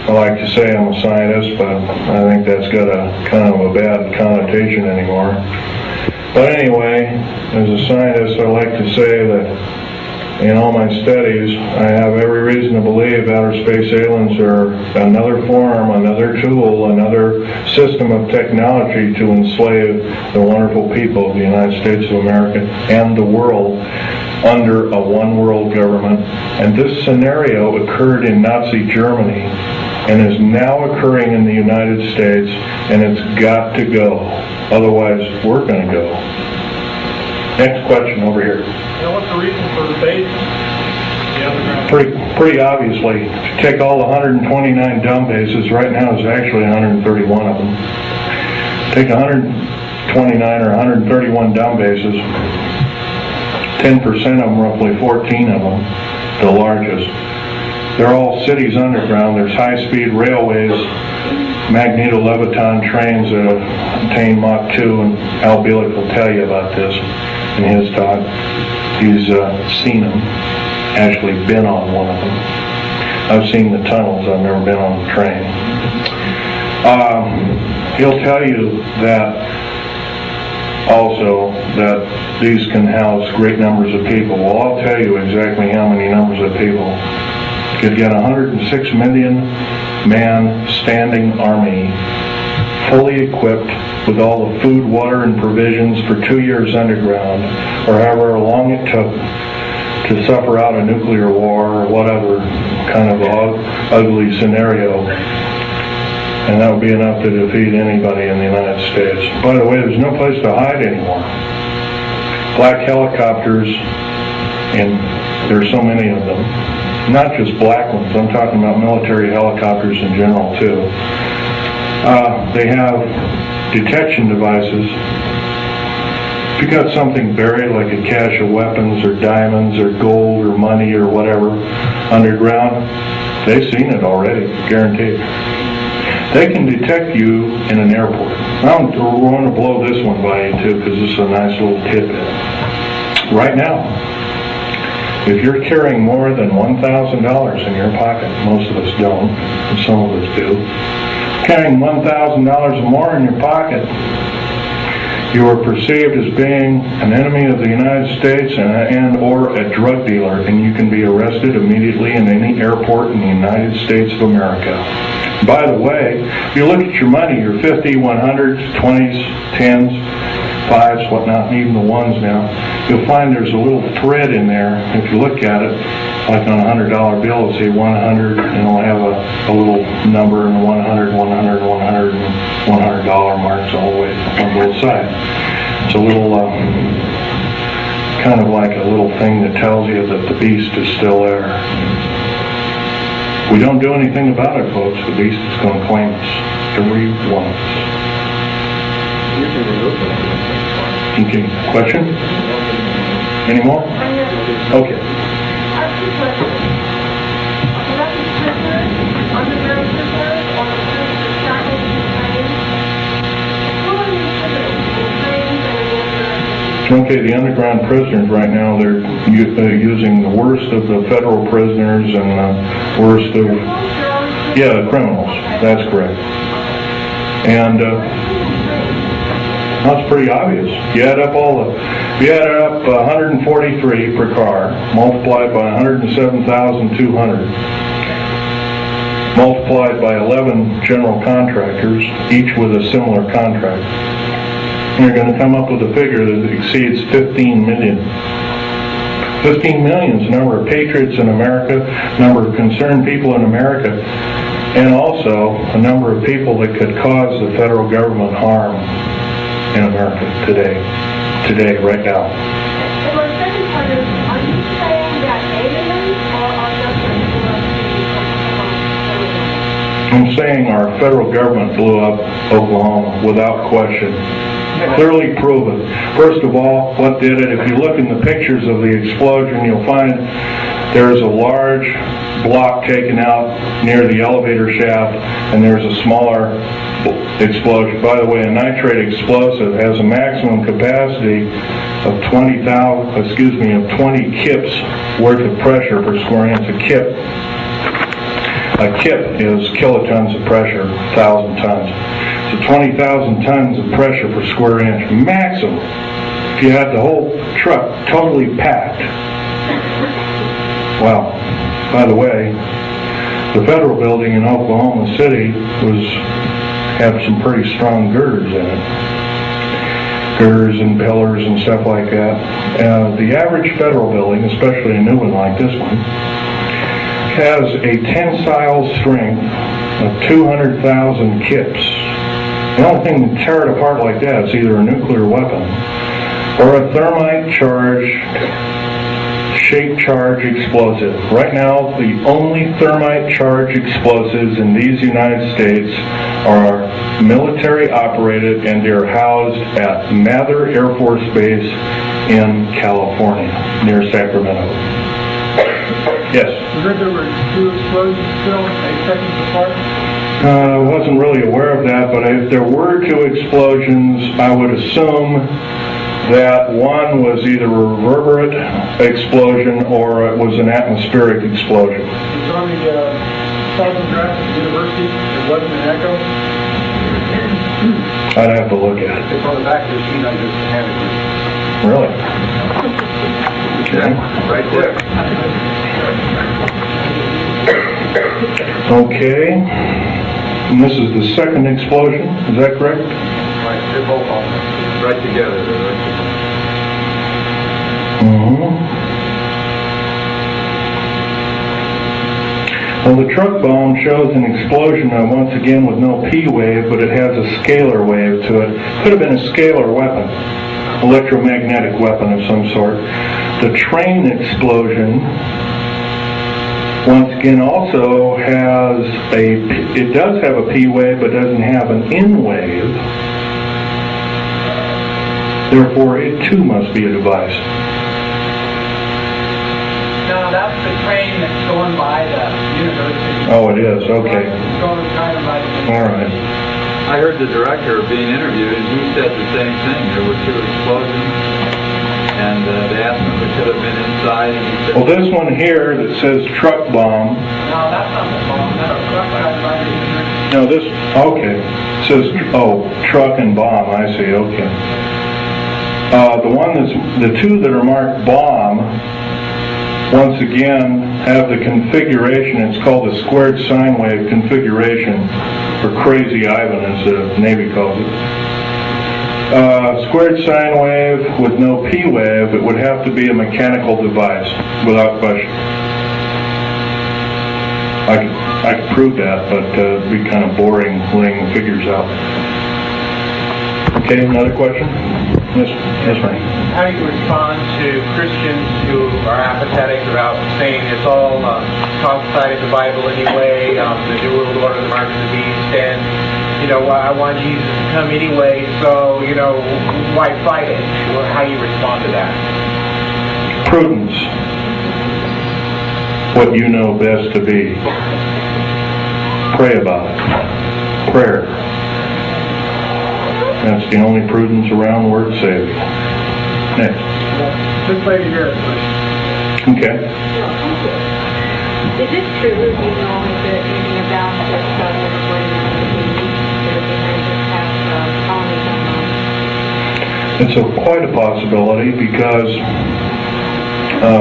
I like to say I'm a scientist, but I think that's got a kind of a bad connotation anymore. But anyway, as a scientist, I like to say that in all my studies, I have every reason to believe outer space aliens are another form, another tool, another system of technology to enslave the wonderful people of the United States of America and the world under a one-world government. And this scenario occurred in Nazi Germany and is now occurring in the United States, and it's got to go. Otherwise, we're going to go. Next question over here. Now, what's the reason for the base? The underground? Pretty obviously, if you take all the 129 dumb bases, right now there's actually 131 of them. Take 129 or 131 dumb bases, 10% of them, roughly 14 of them, the largest. They're all cities underground. There's high-speed railways, magneto-leviton trains that have attained Mach 2, and Al Bielek will tell you about this in his talk. He's seen them, actually been on one of them. I've seen the tunnels, I've never been on the train. He'll tell you that also that these can house great numbers of people. Well, I'll tell you exactly how many numbers of people. Could get 106 million man standing army, fully equipped with all the food, water, and provisions for 2 years underground, or however long it took to suffer out a nuclear war or whatever kind of ugly scenario. And that would be enough to defeat anybody in the United States. By the way, there's no place to hide anymore. Black helicopters, and there's so many of them. Not just black ones, I'm talking about military helicopters in general too. They have detection devices. If you got something buried like a cache of weapons or diamonds or gold or money or whatever underground, they've seen it already, guaranteed. They can detect you in an airport. I want to blow this one by you too, because this is a nice little tidbit. Right now, if you're carrying more than $1,000 in your pocket, most of us don't, and some of us do, carrying $1,000 or more in your pocket, you are perceived as being an enemy of the United States and or a drug dealer, and you can be arrested immediately in any airport in the United States of America. By the way, if you look at your money, your 50, 100s, 20s, 10s, 5s, whatnot, and even the ones now, you'll find there's a little thread in there. If you look at it, like on a $100 bill, it'll say 100, and it'll have a little number, and 100, 100, 100, and $100 marks all the way on both sides. It's a little, kind of like a little thing that tells you that the beast is still there. We don't do anything about it, folks. The beast is going to claim us. Every one of us. Okay, question? Any more? Okay. Okay, the underground prisoners right now, they're using the worst of the federal prisoners and the worst of, yeah, the criminals. That's correct. And that's pretty obvious. You add up 143 per car, multiplied by 107,200, multiplied by 11 general contractors, each with a similar contract. You're going to come up with a figure that exceeds 15 million. 15 million is the number of patriots in America, number of concerned people in America, and also a number of people that could cause the federal government harm in America today, right now. And my second part is, are you saying that aliens are just I'm saying our federal government blew up Oklahoma without question. Clearly proven. First of all, what did it? If you look in the pictures of the explosion, you'll find there's a large block taken out near the elevator shaft, and there's a smaller explosion. By the way, a nitrate explosive has a maximum capacity of 20 kips worth of pressure per square inch. A kip is kilotons of pressure, 1,000 tons. So 20,000 tons of pressure per square inch, maximum. If you had the whole truck totally packed. Wow. By the way, the federal building in Oklahoma City had some pretty strong girders in it. Girders and pillars and stuff like that. The average federal building, especially a new one like this one, has a tensile strength of 200,000 kips. The only thing to tear it apart like that is either a nuclear weapon or a thermite shape charge explosive. Right now, the only thermite charge explosives in these United States are military operated, and they're housed at Mather Air Force Base in California, near Sacramento. Yes? I heard there were 2 explosions still 8 seconds apart. I wasn't really aware of that, but if there were 2 explosions, I would assume that one was either a reverberant explosion or it was an atmospheric explosion. It's on the photograph at the university. It wasn't an echo. I'd have to look at it. It's on the back of the sheet I just handed you. Really? Okay. Right there. Okay. And this is the second explosion, is that correct? Right, they're both on right together. Well, the truck bomb shows an explosion, once again, with no P wave, but it has a scalar wave to it. Could have been a scalar weapon, electromagnetic weapon of some sort. The train explosion, once again, also it does have a P wave, but doesn't have an N wave. Therefore, it too must be a device. No, that's the train that's going by the university. Oh, it is. Okay. It's going kind of by the All right. I heard the director being interviewed, and he said the same thing. There were 2 explosions, and they asked him if it could have been inside, and he said... Well, this one here that says truck bomb. No, that's not the bomb. That's a truck right by the university. No, this, okay. It says, truck and bomb. I see, okay. The 2 that are marked bomb, once again, have the configuration. It's called the squared sine wave configuration, or Crazy Ivan, as the Navy calls it. Squared sine wave with no P wave, it would have to be a mechanical device, without question. I could prove that, but it'd be kind of boring laying figures out. Okay, another question? Yes, ma'am. How do you respond to Christians who are apathetic about saying it's all prophesied in the Bible anyway, the New World Order, the mark of the beast, and, I want Jesus to come anyway, so, why fight it? How do you respond to that? Prudence. What you know best to be. Pray about it. Prayer. That's the only prudence around worth saving. Next. This lady here, please. Okay. Is it true that you know anything about this subject when you just have colonies on? It's quite a possibility because,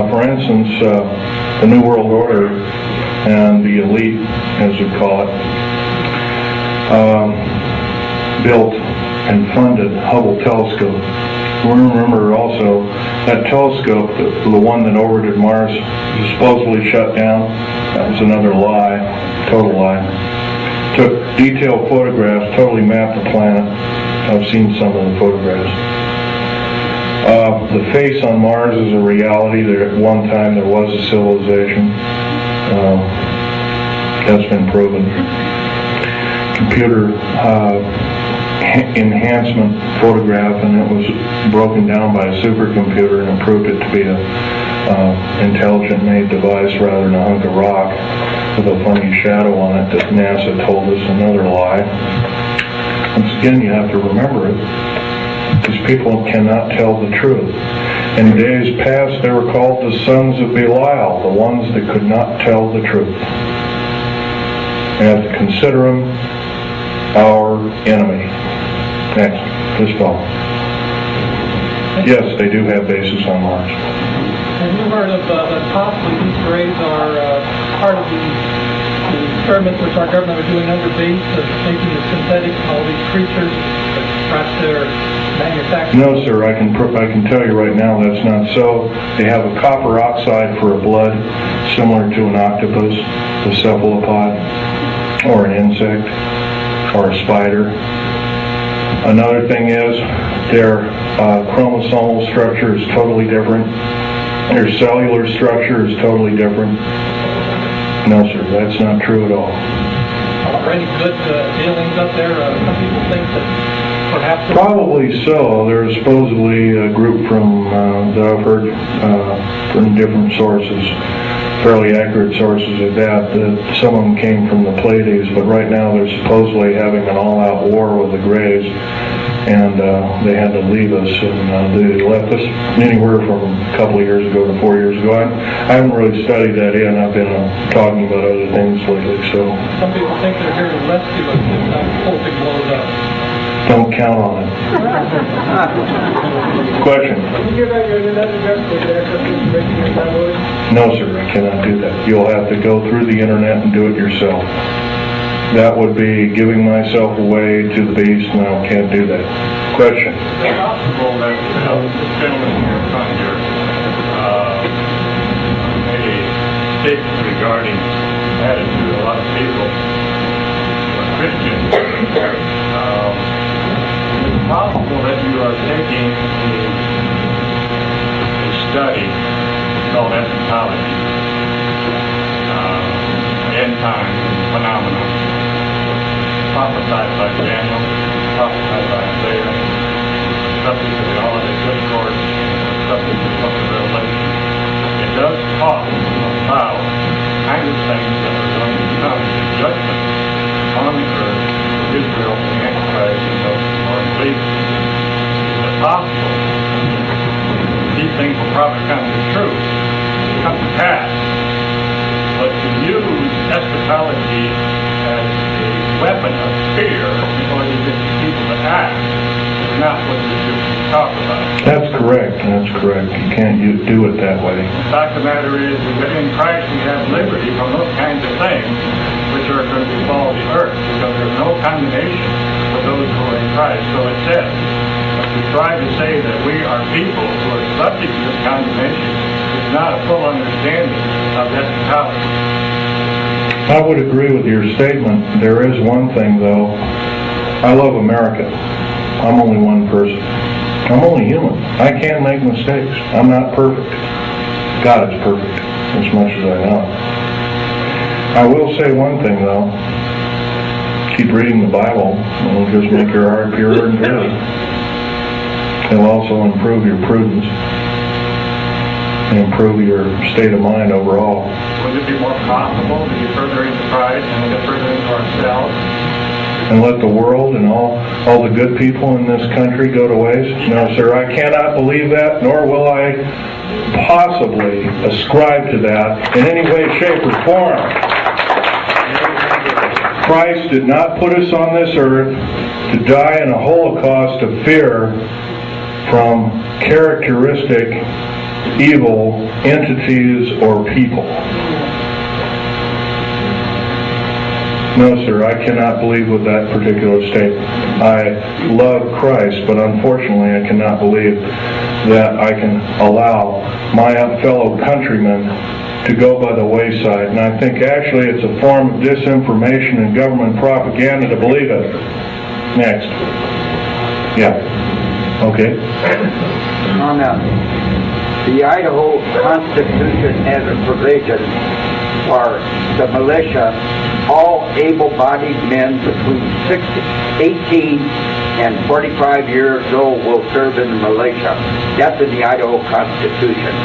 for instance, the New World Order and the elite, as we call it, built and funded Hubble telescope. Remember also that telescope, the one that orbited Mars, was supposedly shut down. That was another lie, total lie. Took detailed photographs, totally mapped the planet. I've seen some of the photographs. The face on Mars is a reality. There, at one time there was a civilization. That's been proven. Computer enhancement photograph, and it was broken down by a supercomputer and it proved it to be a intelligent-made device rather than a hunk of rock with a funny shadow on it that NASA told us. Another lie. Once again, you have to remember it, because people cannot tell the truth. In days past, they were called the sons of Belial, the ones that could not tell the truth. We have to consider them our enemy. Next, this fellow. Yes, they do have bases on Mars. Have you heard of that possibly these graves are part of the experiments which our government are doing under base of making the synthetic all these creatures, but perhaps they're manufactured? No, sir. I can tell you right now that's not so. They have a copper oxide for a blood, similar to an octopus, a cephalopod, or an insect, or a spider. Another thing is their chromosomal structure is totally different. Their cellular structure is totally different. No, sir, that's not true at all. Are there any good dealings up there? Some people think that perhaps... Probably so. There's supposedly a group from that I've heard from different sources, fairly accurate sources at that some of them came from the Pleiades, but right now they're supposedly having an all-out war with the Greys, and they had to leave us, and they left us anywhere from a couple of years ago to 4 years ago. I haven't really studied that in. I've been talking about other things lately, so... Some people think they're here to rescue us if the whole thing blows up. Don't count on it. Question? Can you give out your internet address for the access information in that way? No, sir, I cannot do that. You'll have to go through the internet and do it yourself. That would be giving myself away to the beast, and I can't do that. Question? It's possible that this gentleman here in front here made a statement regarding attitude. A lot of people are Christians. It's possible that you are taking a study called eschatology, end time phenomena, prophesied by Daniel, prophesied by Isaiah, subject to the holiday discourse, subject to the book of Revelation. It does talk about kind of things that are going to come in judgment on the earth, Israel, the Antichrist, and those who are in believers. Is it possible these things will probably come to truth, come to pass? But to use eschatology as a weapon of fear in order to get people to act is not what the scriptures talk about. That's correct. That's correct. You can't do it that way. The fact of the matter is that in Christ we have liberty from those kinds of things which are going to befall the earth, because there's no condemnation for those who are in Christ. So it says, but to try to say that we are people who are subject to this condemnation is not a full understanding of eschatology. I would agree with your statement. There is one thing, though. I love America. I'm only one person. I'm only human. I can make mistakes. I'm not perfect. God is perfect, as much as I know. I will say one thing, though. Keep reading the Bible. It'll just make your heart purer and purer. It'll also improve your prudence and improve your state of mind overall. Would it be more profitable to get further into Christ and get further into ourselves? And let the world and all the good people in this country go to waste? No, sir, I cannot believe that, nor will I possibly ascribe to that in any way, shape, or form. Christ did not put us on this earth to die in a holocaust of fear from characteristic evil entities or people. No, sir, I cannot believe with that particular statement. I love Christ, but unfortunately I cannot believe that I can allow my fellow countrymen to go by the wayside. And I think actually it's a form of disinformation and government propaganda to believe it. Next. Yeah. Okay. On the Idaho Constitution has a provision for the militia, all able-bodied men between 18 and 45 years old will serve in the militia. That's in the Idaho Constitution.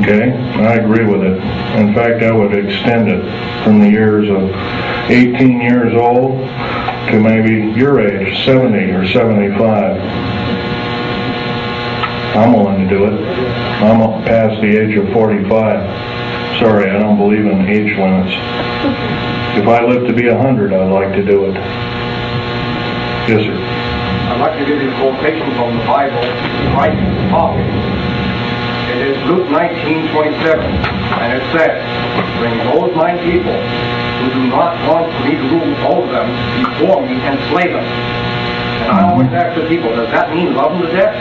Okay, I agree with it. In fact, I would extend it from the years of 18 years old to maybe your age, 70 or 75. I'm willing to do it. I'm past the age of 45. Sorry, I don't believe in age limits. If I live to be 100, I'd like to do it. Yes, sir. I'd like to give you a quotation from the Bible, Christ talking. It is Luke 19:27, and it says, "Bring those my people who do not want me to rule over them before me and slay them." And I always ask the people, does that mean love them to death?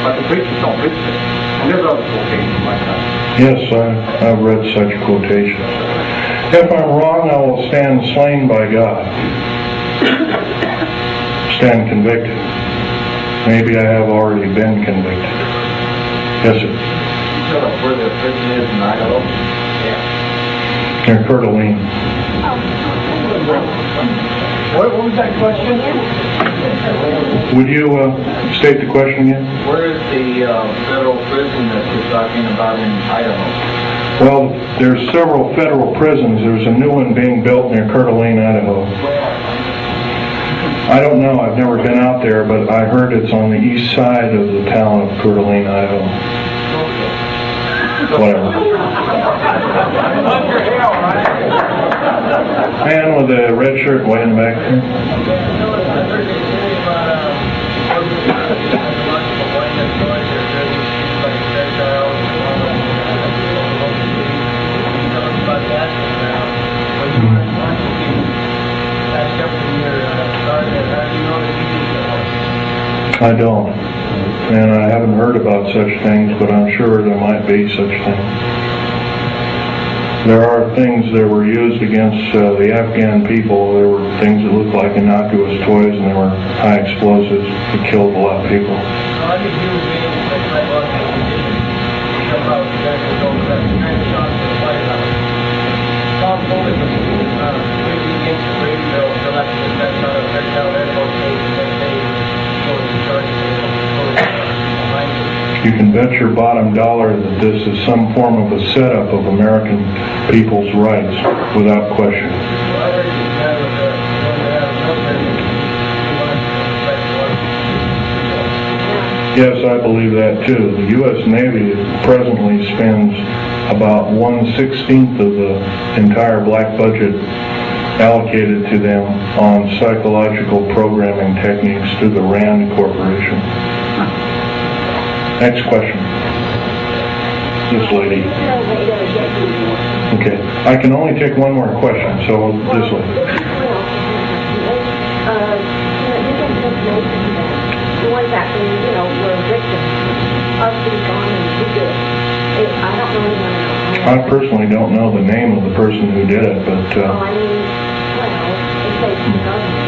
But the preachers don't preach it. And there's other quotations like that. Yes, I've read such quotations. If I'm wrong, I will stand slain by God. Stand convicted. Maybe I have already been convicted. Yes, sir. You tell us where the prison is in Idaho? Yeah. Near Coeur d'Alene. What was that question? Would you state the question again? Where is the federal prison that you're talking about in Idaho? Well, there's several federal prisons. There's a new one being built near Coeur d'Alene, Idaho. I don't know. I've never been out there, but I heard it's on the east side of the town of Coeur d'Alene, Idaho. Whatever. Man with a red shirt way in the back. I don't. And I haven't heard about such things, but I'm sure there might be such things. There are things that were used against the Afghan people. There were things that looked like innocuous toys, and there were high explosives that killed a lot of people. You can bet your bottom dollar that this is some form of a setup of American people's rights, without question. Yes, I believe that too. The U.S. Navy presently spends about 1/16 of the entire black budget allocated to them on psychological programming techniques through the RAND Corporation. Next question. This lady. Okay. I can only take one more question, so this lady. The ones that, were victims of these bombings who did it. I don't really want to know. I personally don't know the name of the person who did it, but... it takes the government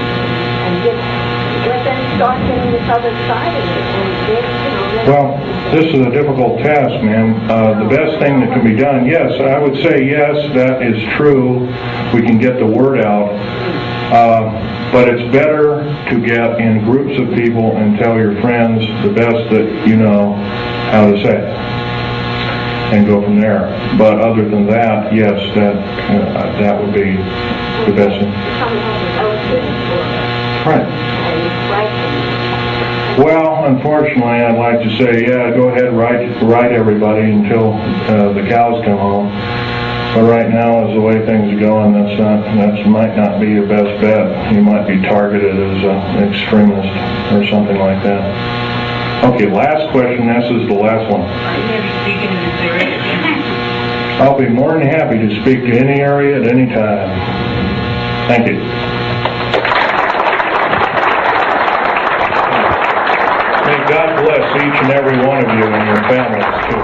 and let them start getting this other side of it. And well, this is a difficult task, ma'am. The best thing that can be done, yes, I would say yes, that is true. We can get the word out. But it's better to get in groups of people and tell your friends the best that you know how to say it, and go from there. But other than that, yes, that would be the best thing. Right. Well, unfortunately, I'd like to say, yeah, go ahead, write everybody until the cows come home. But right now, as the way things are going, that might not be your best bet. You might be targeted as an extremist or something like that. Okay, last question. This is the last one. Are you here to speak into this area again? I'll be more than happy to speak to any area at any time. Thank you. May God bless each and every one of you and your families, too.